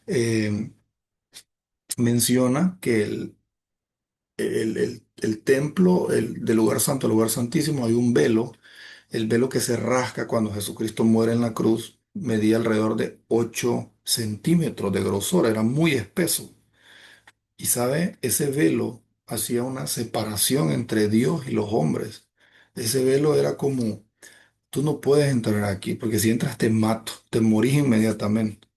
Eh, menciona que el templo, del lugar santo al lugar santísimo, hay un velo. El velo que se rasca cuando Jesucristo muere en la cruz medía alrededor de 8 centímetros de grosor, era muy espeso. Y sabe, ese velo hacía una separación entre Dios y los hombres. Ese velo era como, tú no puedes entrar aquí, porque si entras te mato, te morís inmediatamente.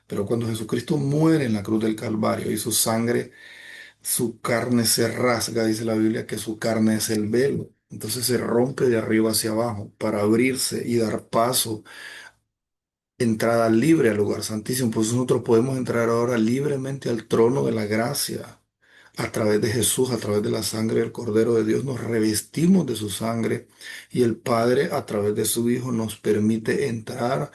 Pero cuando Jesucristo muere en la cruz del Calvario y su carne se rasga, dice la Biblia que su carne es el velo. Entonces se rompe de arriba hacia abajo para abrirse y dar paso, entrada libre al lugar santísimo. Pues nosotros podemos entrar ahora libremente al trono de la gracia. A través de Jesús, a través de la sangre del Cordero de Dios, nos revestimos de su sangre, y el Padre, a través de su Hijo, nos permite entrar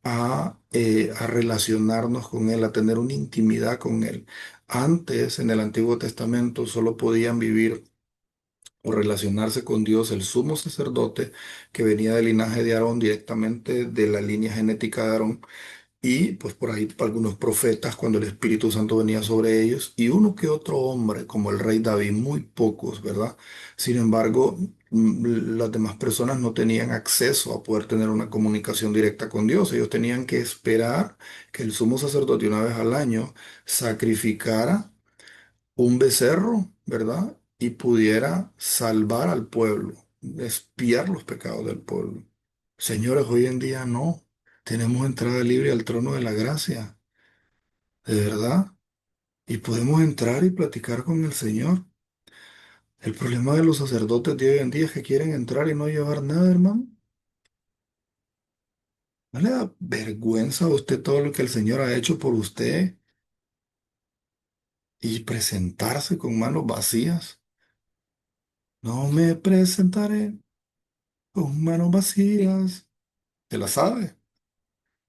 a relacionarnos con Él, a tener una intimidad con Él. Antes, en el Antiguo Testamento, solo podían vivir o relacionarse con Dios el sumo sacerdote, que venía del linaje de Aarón, directamente de la línea genética de Aarón, y pues por ahí algunos profetas cuando el Espíritu Santo venía sobre ellos, y uno que otro hombre como el rey David, muy pocos, ¿verdad? Sin embargo, las demás personas no tenían acceso a poder tener una comunicación directa con Dios. Ellos tenían que esperar que el sumo sacerdote una vez al año sacrificara un becerro, ¿verdad? Y pudiera salvar al pueblo, expiar los pecados del pueblo. Señores, hoy en día no. Tenemos entrada libre al trono de la gracia, de verdad. Y podemos entrar y platicar con el Señor. El problema de los sacerdotes de hoy en día es que quieren entrar y no llevar nada, hermano. ¿No le da vergüenza a usted todo lo que el Señor ha hecho por usted y presentarse con manos vacías? No me presentaré con manos vacías. ¿Te la sabe?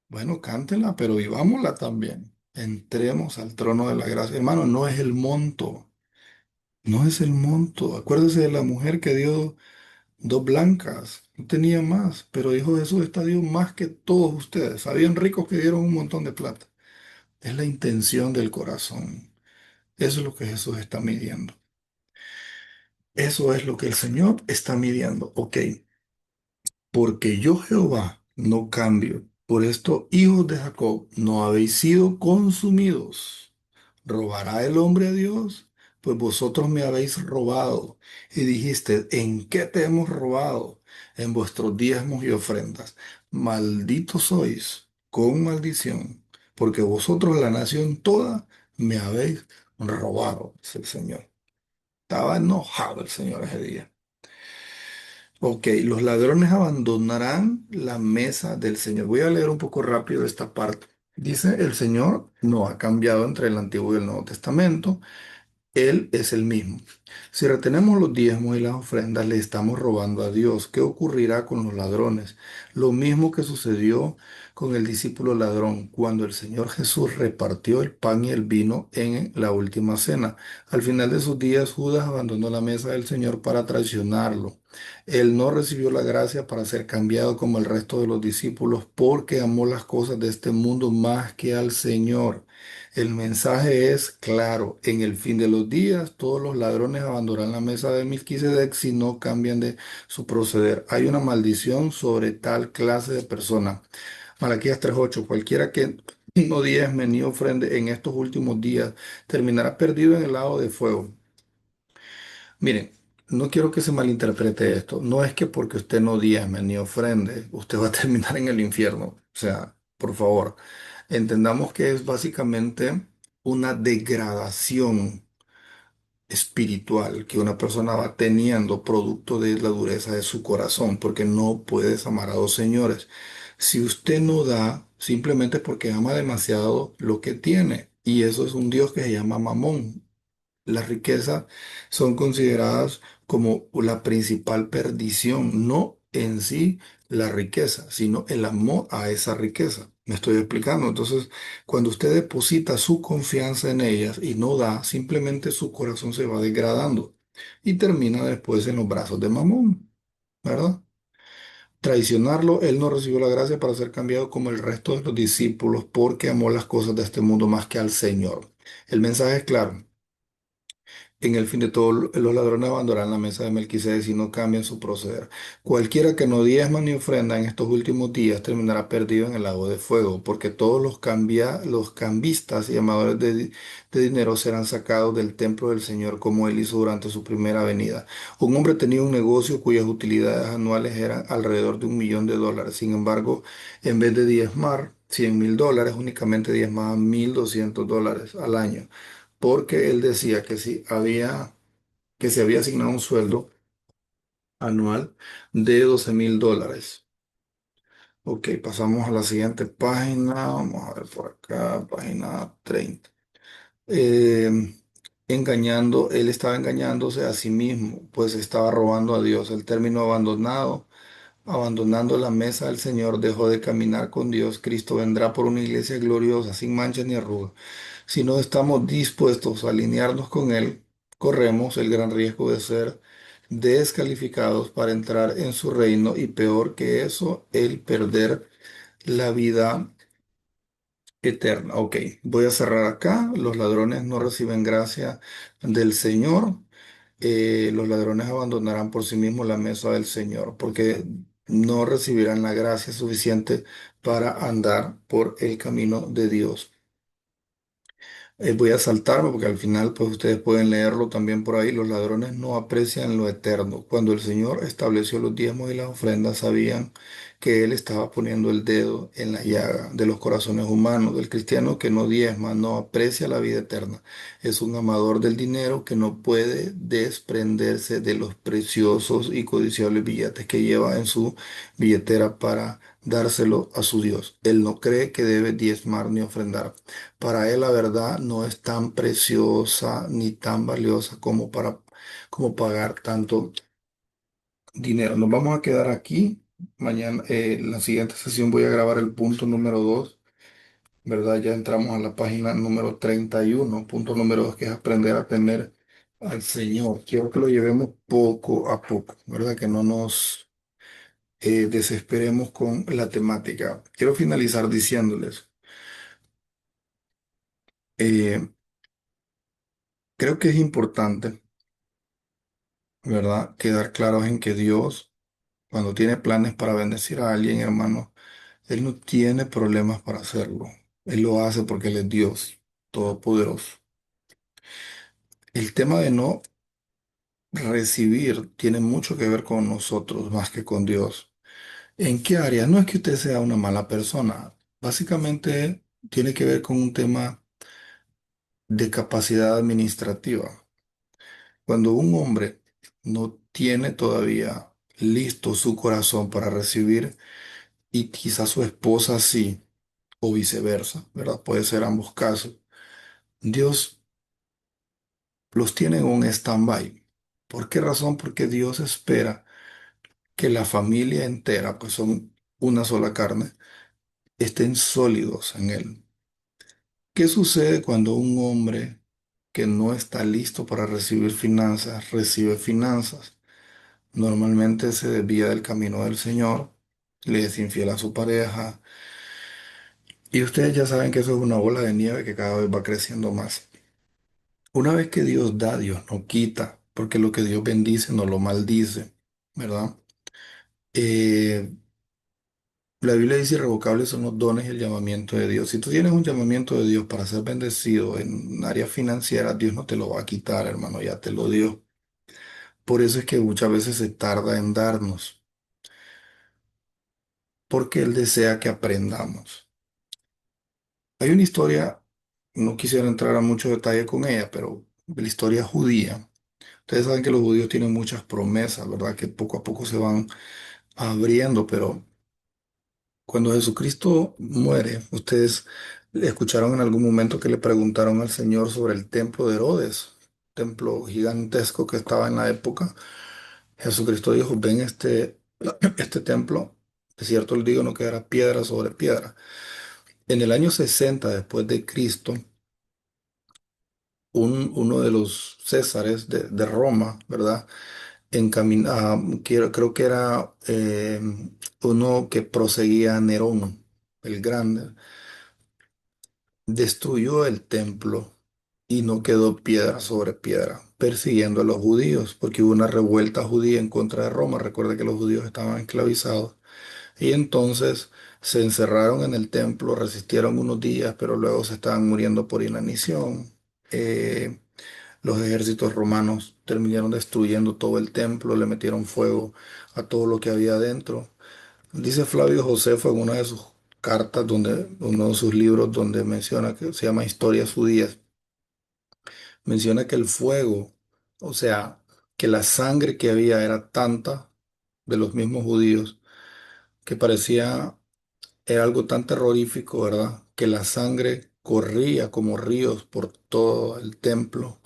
Bueno, cántela, pero vivámosla también. Entremos al trono de la gracia. Hermano, no es el monto, no es el monto. Acuérdese de la mujer que dio dos blancas, no tenía más, pero dijo Jesús, está Dios más que todos ustedes. Habían ricos que dieron un montón de plata. Es la intención del corazón. Eso es lo que Jesús está midiendo. Eso es lo que el Señor está midiendo. Ok, porque yo Jehová no cambio. Por esto, hijos de Jacob, no habéis sido consumidos. ¿Robará el hombre a Dios? Pues vosotros me habéis robado. Y dijiste, ¿en qué te hemos robado? En vuestros diezmos y ofrendas. Malditos sois con maldición, porque vosotros la nación toda me habéis robado, dice el Señor. Estaba enojado el Señor ese día. Ok, los ladrones abandonarán la mesa del Señor. Voy a leer un poco rápido esta parte. Dice, el Señor no ha cambiado entre el Antiguo y el Nuevo Testamento. Él es el mismo. Si retenemos los diezmos y las ofrendas, le estamos robando a Dios. ¿Qué ocurrirá con los ladrones? Lo mismo que sucedió con el discípulo ladrón cuando el Señor Jesús repartió el pan y el vino en la última cena. Al final de sus días, Judas abandonó la mesa del Señor para traicionarlo. Él no recibió la gracia para ser cambiado como el resto de los discípulos porque amó las cosas de este mundo más que al Señor. El mensaje es claro. En el fin de los días, todos los ladrones abandonarán la mesa de Melquisedec si no cambian de su proceder. Hay una maldición sobre tal clase de persona. Malaquías 3:8. Cualquiera que no diezme ni ofrende en estos últimos días terminará perdido en el lago de fuego. Miren, no quiero que se malinterprete esto. No es que porque usted no diezme ni ofrende, usted va a terminar en el infierno. O sea, por favor, entendamos que es básicamente una degradación espiritual que una persona va teniendo producto de la dureza de su corazón, porque no puedes amar a dos señores. Si usted no da, simplemente porque ama demasiado lo que tiene, y eso es un Dios que se llama Mamón. Las riquezas son consideradas como la principal perdición, no en sí la riqueza, sino el amor a esa riqueza. Me estoy explicando. Entonces, cuando usted deposita su confianza en ellas y no da, simplemente su corazón se va degradando y termina después en los brazos de Mamón, ¿verdad? Traicionarlo, él no recibió la gracia para ser cambiado como el resto de los discípulos porque amó las cosas de este mundo más que al Señor. El mensaje es claro. En el fin de todo, los ladrones abandonarán la mesa de Melquisedec si no cambian su proceder. Cualquiera que no diezma ni ofrenda en estos últimos días terminará perdido en el lago de fuego, porque todos los cambistas y amadores de dinero serán sacados del templo del Señor como él hizo durante su primera venida. Un hombre tenía un negocio cuyas utilidades anuales eran alrededor de $1.000.000. Sin embargo, en vez de diezmar $100.000, únicamente diezmaba $1.200 al año porque él decía que se había asignado un sueldo anual de $12.000. Ok, pasamos a la siguiente página. Vamos a ver por acá, página 30. Eh, él estaba engañándose a sí mismo, pues estaba robando a Dios. El término abandonado, abandonando la mesa del Señor, dejó de caminar con Dios. Cristo vendrá por una iglesia gloriosa, sin mancha ni arruga. Si no estamos dispuestos a alinearnos con Él, corremos el gran riesgo de ser descalificados para entrar en su reino y peor que eso, el perder la vida eterna. Ok, voy a cerrar acá. Los ladrones no reciben gracia del Señor. Los ladrones abandonarán por sí mismos la mesa del Señor porque no recibirán la gracia suficiente para andar por el camino de Dios. Voy a saltarme porque al final pues ustedes pueden leerlo también por ahí. Los ladrones no aprecian lo eterno. Cuando el Señor estableció los diezmos y las ofrendas, sabían que Él estaba poniendo el dedo en la llaga de los corazones humanos. El cristiano que no diezma no aprecia la vida eterna. Es un amador del dinero que no puede desprenderse de los preciosos y codiciables billetes que lleva en su billetera para dárselo a su Dios. Él no cree que debe diezmar ni ofrendar. Para él la verdad no es tan preciosa ni tan valiosa como pagar tanto dinero. Nos vamos a quedar aquí. Mañana, en la siguiente sesión voy a grabar el punto número 2, ¿verdad? Ya entramos a la página número 31, punto número 2, que es aprender a temer al Señor. Quiero que lo llevemos poco a poco, ¿verdad? Que no nos desesperemos con la temática. Quiero finalizar diciéndoles, eh, creo que es importante, ¿verdad? Quedar claros en que Dios, cuando tiene planes para bendecir a alguien, hermano, Él no tiene problemas para hacerlo. Él lo hace porque Él es Dios Todopoderoso. El tema de no recibir tiene mucho que ver con nosotros más que con Dios. ¿En qué área? No es que usted sea una mala persona. Básicamente tiene que ver con un tema de capacidad administrativa. Cuando un hombre no tiene todavía listo su corazón para recibir, y quizás su esposa sí, o viceversa, ¿verdad? Puede ser ambos casos. Dios los tiene en un stand-by. ¿Por qué razón? Porque Dios espera que la familia entera, pues son una sola carne, estén sólidos en Él. ¿Qué sucede cuando un hombre que no está listo para recibir finanzas recibe finanzas? Normalmente se desvía del camino del Señor, le es infiel a su pareja, y ustedes ya saben que eso es una bola de nieve que cada vez va creciendo más. Una vez que Dios da, Dios no quita, porque lo que Dios bendice no lo maldice, ¿verdad? Eh, la Biblia dice irrevocables son los dones y el llamamiento de Dios. Si tú tienes un llamamiento de Dios para ser bendecido en área financiera, Dios no te lo va a quitar, hermano, ya te lo dio. Por eso es que muchas veces se tarda en darnos, porque Él desea que aprendamos. Hay una historia, no quisiera entrar a mucho detalle con ella, pero la historia judía. Ustedes saben que los judíos tienen muchas promesas, ¿verdad? Que poco a poco se van abriendo, pero cuando Jesucristo muere, ustedes escucharon en algún momento que le preguntaron al Señor sobre el templo de Herodes, templo gigantesco que estaba en la época. Jesucristo dijo, ven este templo, de cierto les digo, no quedará piedra sobre piedra. En el año 60 después de Cristo, uno de los césares de Roma, ¿verdad? Creo que era uno que proseguía a Nerón, el Grande, destruyó el templo y no quedó piedra sobre piedra, persiguiendo a los judíos, porque hubo una revuelta judía en contra de Roma. Recuerda que los judíos estaban esclavizados. Y entonces se encerraron en el templo, resistieron unos días, pero luego se estaban muriendo por inanición. Eh, los ejércitos romanos terminaron destruyendo todo el templo, le metieron fuego a todo lo que había adentro. Dice Flavio Josefo en una de sus cartas, uno de sus libros donde menciona que se llama Historias Judías, menciona que el fuego, o sea, que la sangre que había era tanta de los mismos judíos que parecía, era algo tan terrorífico, ¿verdad? Que la sangre corría como ríos por todo el templo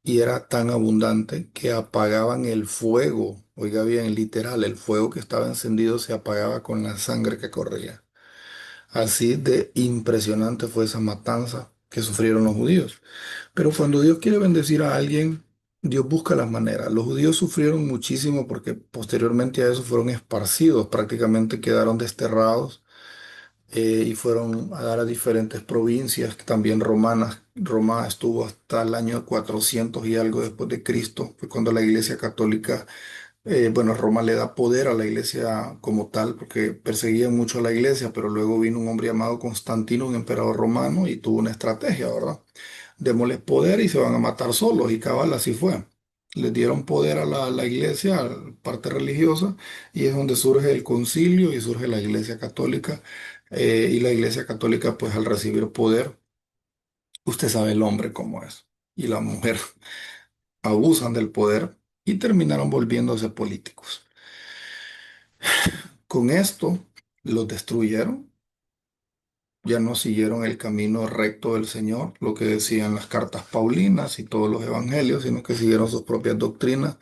y era tan abundante que apagaban el fuego. Oiga bien, literal, el fuego que estaba encendido se apagaba con la sangre que corría. Así de impresionante fue esa matanza que sufrieron los judíos. Pero cuando Dios quiere bendecir a alguien, Dios busca las maneras. Los judíos sufrieron muchísimo porque posteriormente a eso fueron esparcidos, prácticamente quedaron desterrados y fueron a dar a diferentes provincias, también romanas. Roma estuvo hasta el año 400 y algo después de Cristo, fue cuando la Iglesia Católica, bueno, Roma le da poder a la Iglesia como tal, porque perseguían mucho a la Iglesia, pero luego vino un hombre llamado Constantino, un emperador romano, y tuvo una estrategia, ¿verdad? Démosles poder y se van a matar solos, y cabal, así fue. Les dieron poder a la iglesia, a la parte religiosa, y es donde surge el concilio y surge la iglesia católica. Y la iglesia católica, pues al recibir poder, usted sabe el hombre cómo es, y la mujer abusan del poder y terminaron volviéndose políticos. Con esto los destruyeron, ya no siguieron el camino recto del Señor, lo que decían las cartas paulinas y todos los evangelios, sino que siguieron sus propias doctrinas,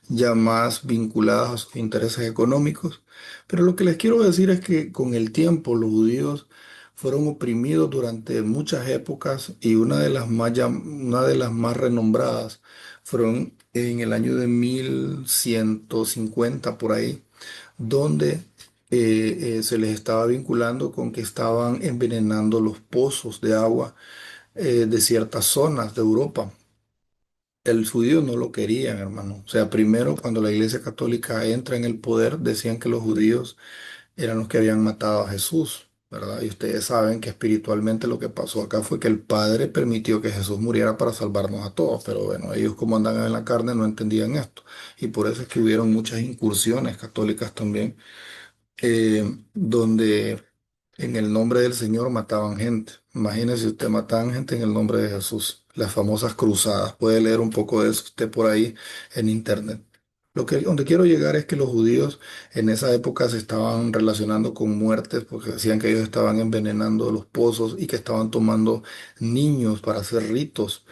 ya más vinculadas a sus intereses económicos. Pero lo que les quiero decir es que con el tiempo los judíos fueron oprimidos durante muchas épocas y una de las más renombradas fueron en el año de 1150 por ahí, donde se les estaba vinculando con que estaban envenenando los pozos de agua de ciertas zonas de Europa. El judío no lo querían, hermano. O sea, primero cuando la Iglesia Católica entra en el poder, decían que los judíos eran los que habían matado a Jesús, ¿verdad? Y ustedes saben que espiritualmente lo que pasó acá fue que el Padre permitió que Jesús muriera para salvarnos a todos, pero bueno, ellos como andan en la carne no entendían esto. Y por eso es que hubieron muchas incursiones católicas también donde en el nombre del Señor mataban gente. Imagínese usted, mataban gente en el nombre de Jesús. Las famosas cruzadas. Puede leer un poco de eso usted por ahí en internet. Donde quiero llegar es que los judíos en esa época se estaban relacionando con muertes porque decían que ellos estaban envenenando los pozos y que estaban tomando niños para hacer ritos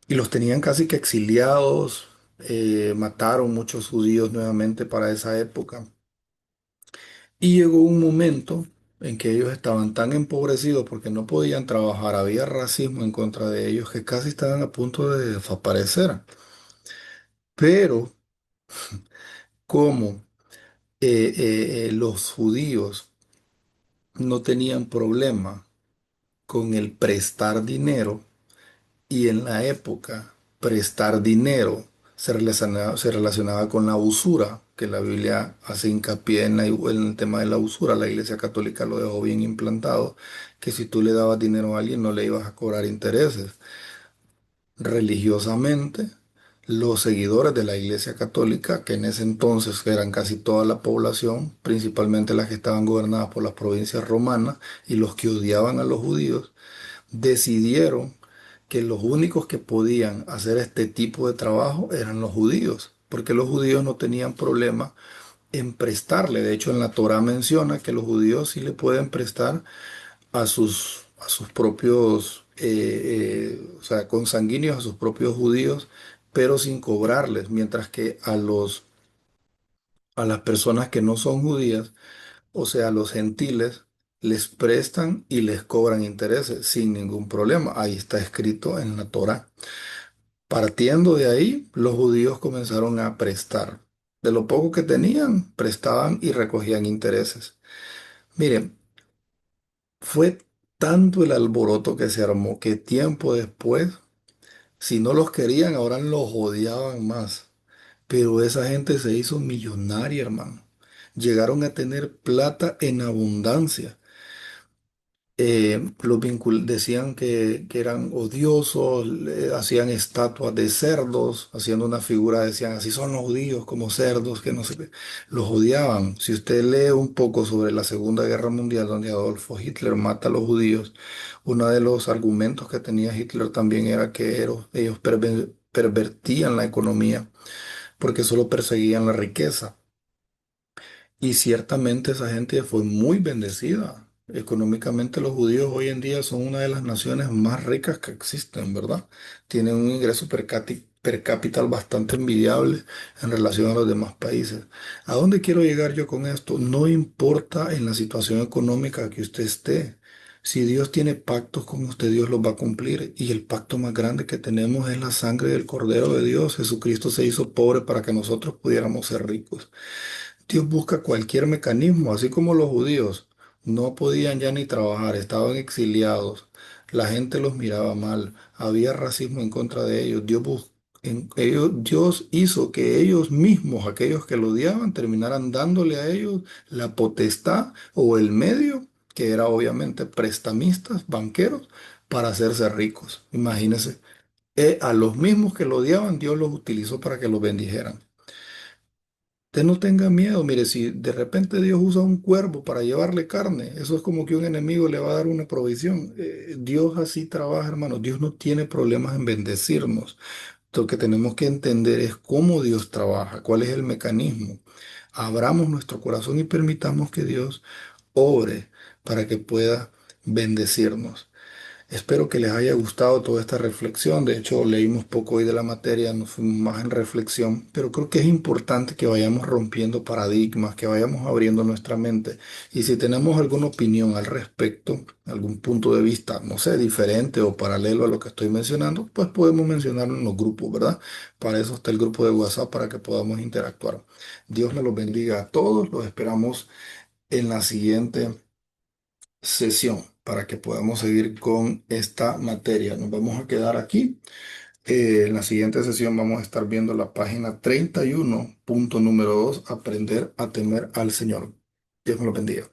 y los tenían casi que exiliados. Mataron muchos judíos nuevamente para esa época. Y llegó un momento en que ellos estaban tan empobrecidos porque no podían trabajar, había racismo en contra de ellos que casi estaban a punto de desaparecer. Pero como los judíos no tenían problema con el prestar dinero, y en la época, prestar dinero se relacionaba con la usura, que la Biblia hace hincapié en el tema de la usura. La Iglesia Católica lo dejó bien implantado, que si tú le dabas dinero a alguien no le ibas a cobrar intereses. Religiosamente, los seguidores de la Iglesia Católica, que en ese entonces eran casi toda la población, principalmente las que estaban gobernadas por las provincias romanas y los que odiaban a los judíos, decidieron que los únicos que podían hacer este tipo de trabajo eran los judíos, porque los judíos no tenían problema en prestarle. De hecho, en la Torá menciona que los judíos sí le pueden prestar a sus propios, o sea, consanguíneos, a sus propios judíos, pero sin cobrarles, mientras que a las personas que no son judías, o sea, los gentiles les prestan y les cobran intereses sin ningún problema. Ahí está escrito en la Torá. Partiendo de ahí, los judíos comenzaron a prestar. De lo poco que tenían, prestaban y recogían intereses. Miren, fue tanto el alboroto que se armó que tiempo después, si no los querían, ahora los odiaban más. Pero esa gente se hizo millonaria, hermano. Llegaron a tener plata en abundancia. Decían que eran odiosos, le hacían estatuas de cerdos, haciendo una figura, decían, así son los judíos, como cerdos, que no sé qué. Los odiaban. Si usted lee un poco sobre la Segunda Guerra Mundial, donde Adolfo Hitler mata a los judíos, uno de los argumentos que tenía Hitler también era que ellos pervertían la economía porque solo perseguían la riqueza. Y ciertamente esa gente fue muy bendecida. Económicamente los judíos hoy en día son una de las naciones más ricas que existen, ¿verdad? Tienen un ingreso per cápita bastante envidiable en relación a los demás países. ¿A dónde quiero llegar yo con esto? No importa en la situación económica que usted esté. Si Dios tiene pactos con usted, Dios los va a cumplir. Y el pacto más grande que tenemos es la sangre del Cordero de Dios. Jesucristo se hizo pobre para que nosotros pudiéramos ser ricos. Dios busca cualquier mecanismo, así como los judíos no podían ya ni trabajar, estaban exiliados, la gente los miraba mal, había racismo en contra de ellos. Dios hizo que ellos mismos, aquellos que lo odiaban, terminaran dándole a ellos la potestad o el medio, que era obviamente prestamistas, banqueros, para hacerse ricos. Imagínense, a los mismos que lo odiaban, Dios los utilizó para que los bendijeran. Usted no tenga miedo, mire, si de repente Dios usa un cuervo para llevarle carne, eso es como que un enemigo le va a dar una provisión. Dios así trabaja, hermano. Dios no tiene problemas en bendecirnos. Lo que tenemos que entender es cómo Dios trabaja, cuál es el mecanismo. Abramos nuestro corazón y permitamos que Dios obre para que pueda bendecirnos. Espero que les haya gustado toda esta reflexión. De hecho, leímos poco hoy de la materia, nos fuimos más en reflexión, pero creo que es importante que vayamos rompiendo paradigmas, que vayamos abriendo nuestra mente. Y si tenemos alguna opinión al respecto, algún punto de vista, no sé, diferente o paralelo a lo que estoy mencionando, pues podemos mencionarlo en los grupos, ¿verdad? Para eso está el grupo de WhatsApp, para que podamos interactuar. Dios me los bendiga a todos. Los esperamos en la siguiente sesión para que podamos seguir con esta materia. Nos vamos a quedar aquí. En la siguiente sesión vamos a estar viendo la página 31, punto número 2, aprender a temer al Señor. Dios me lo bendiga.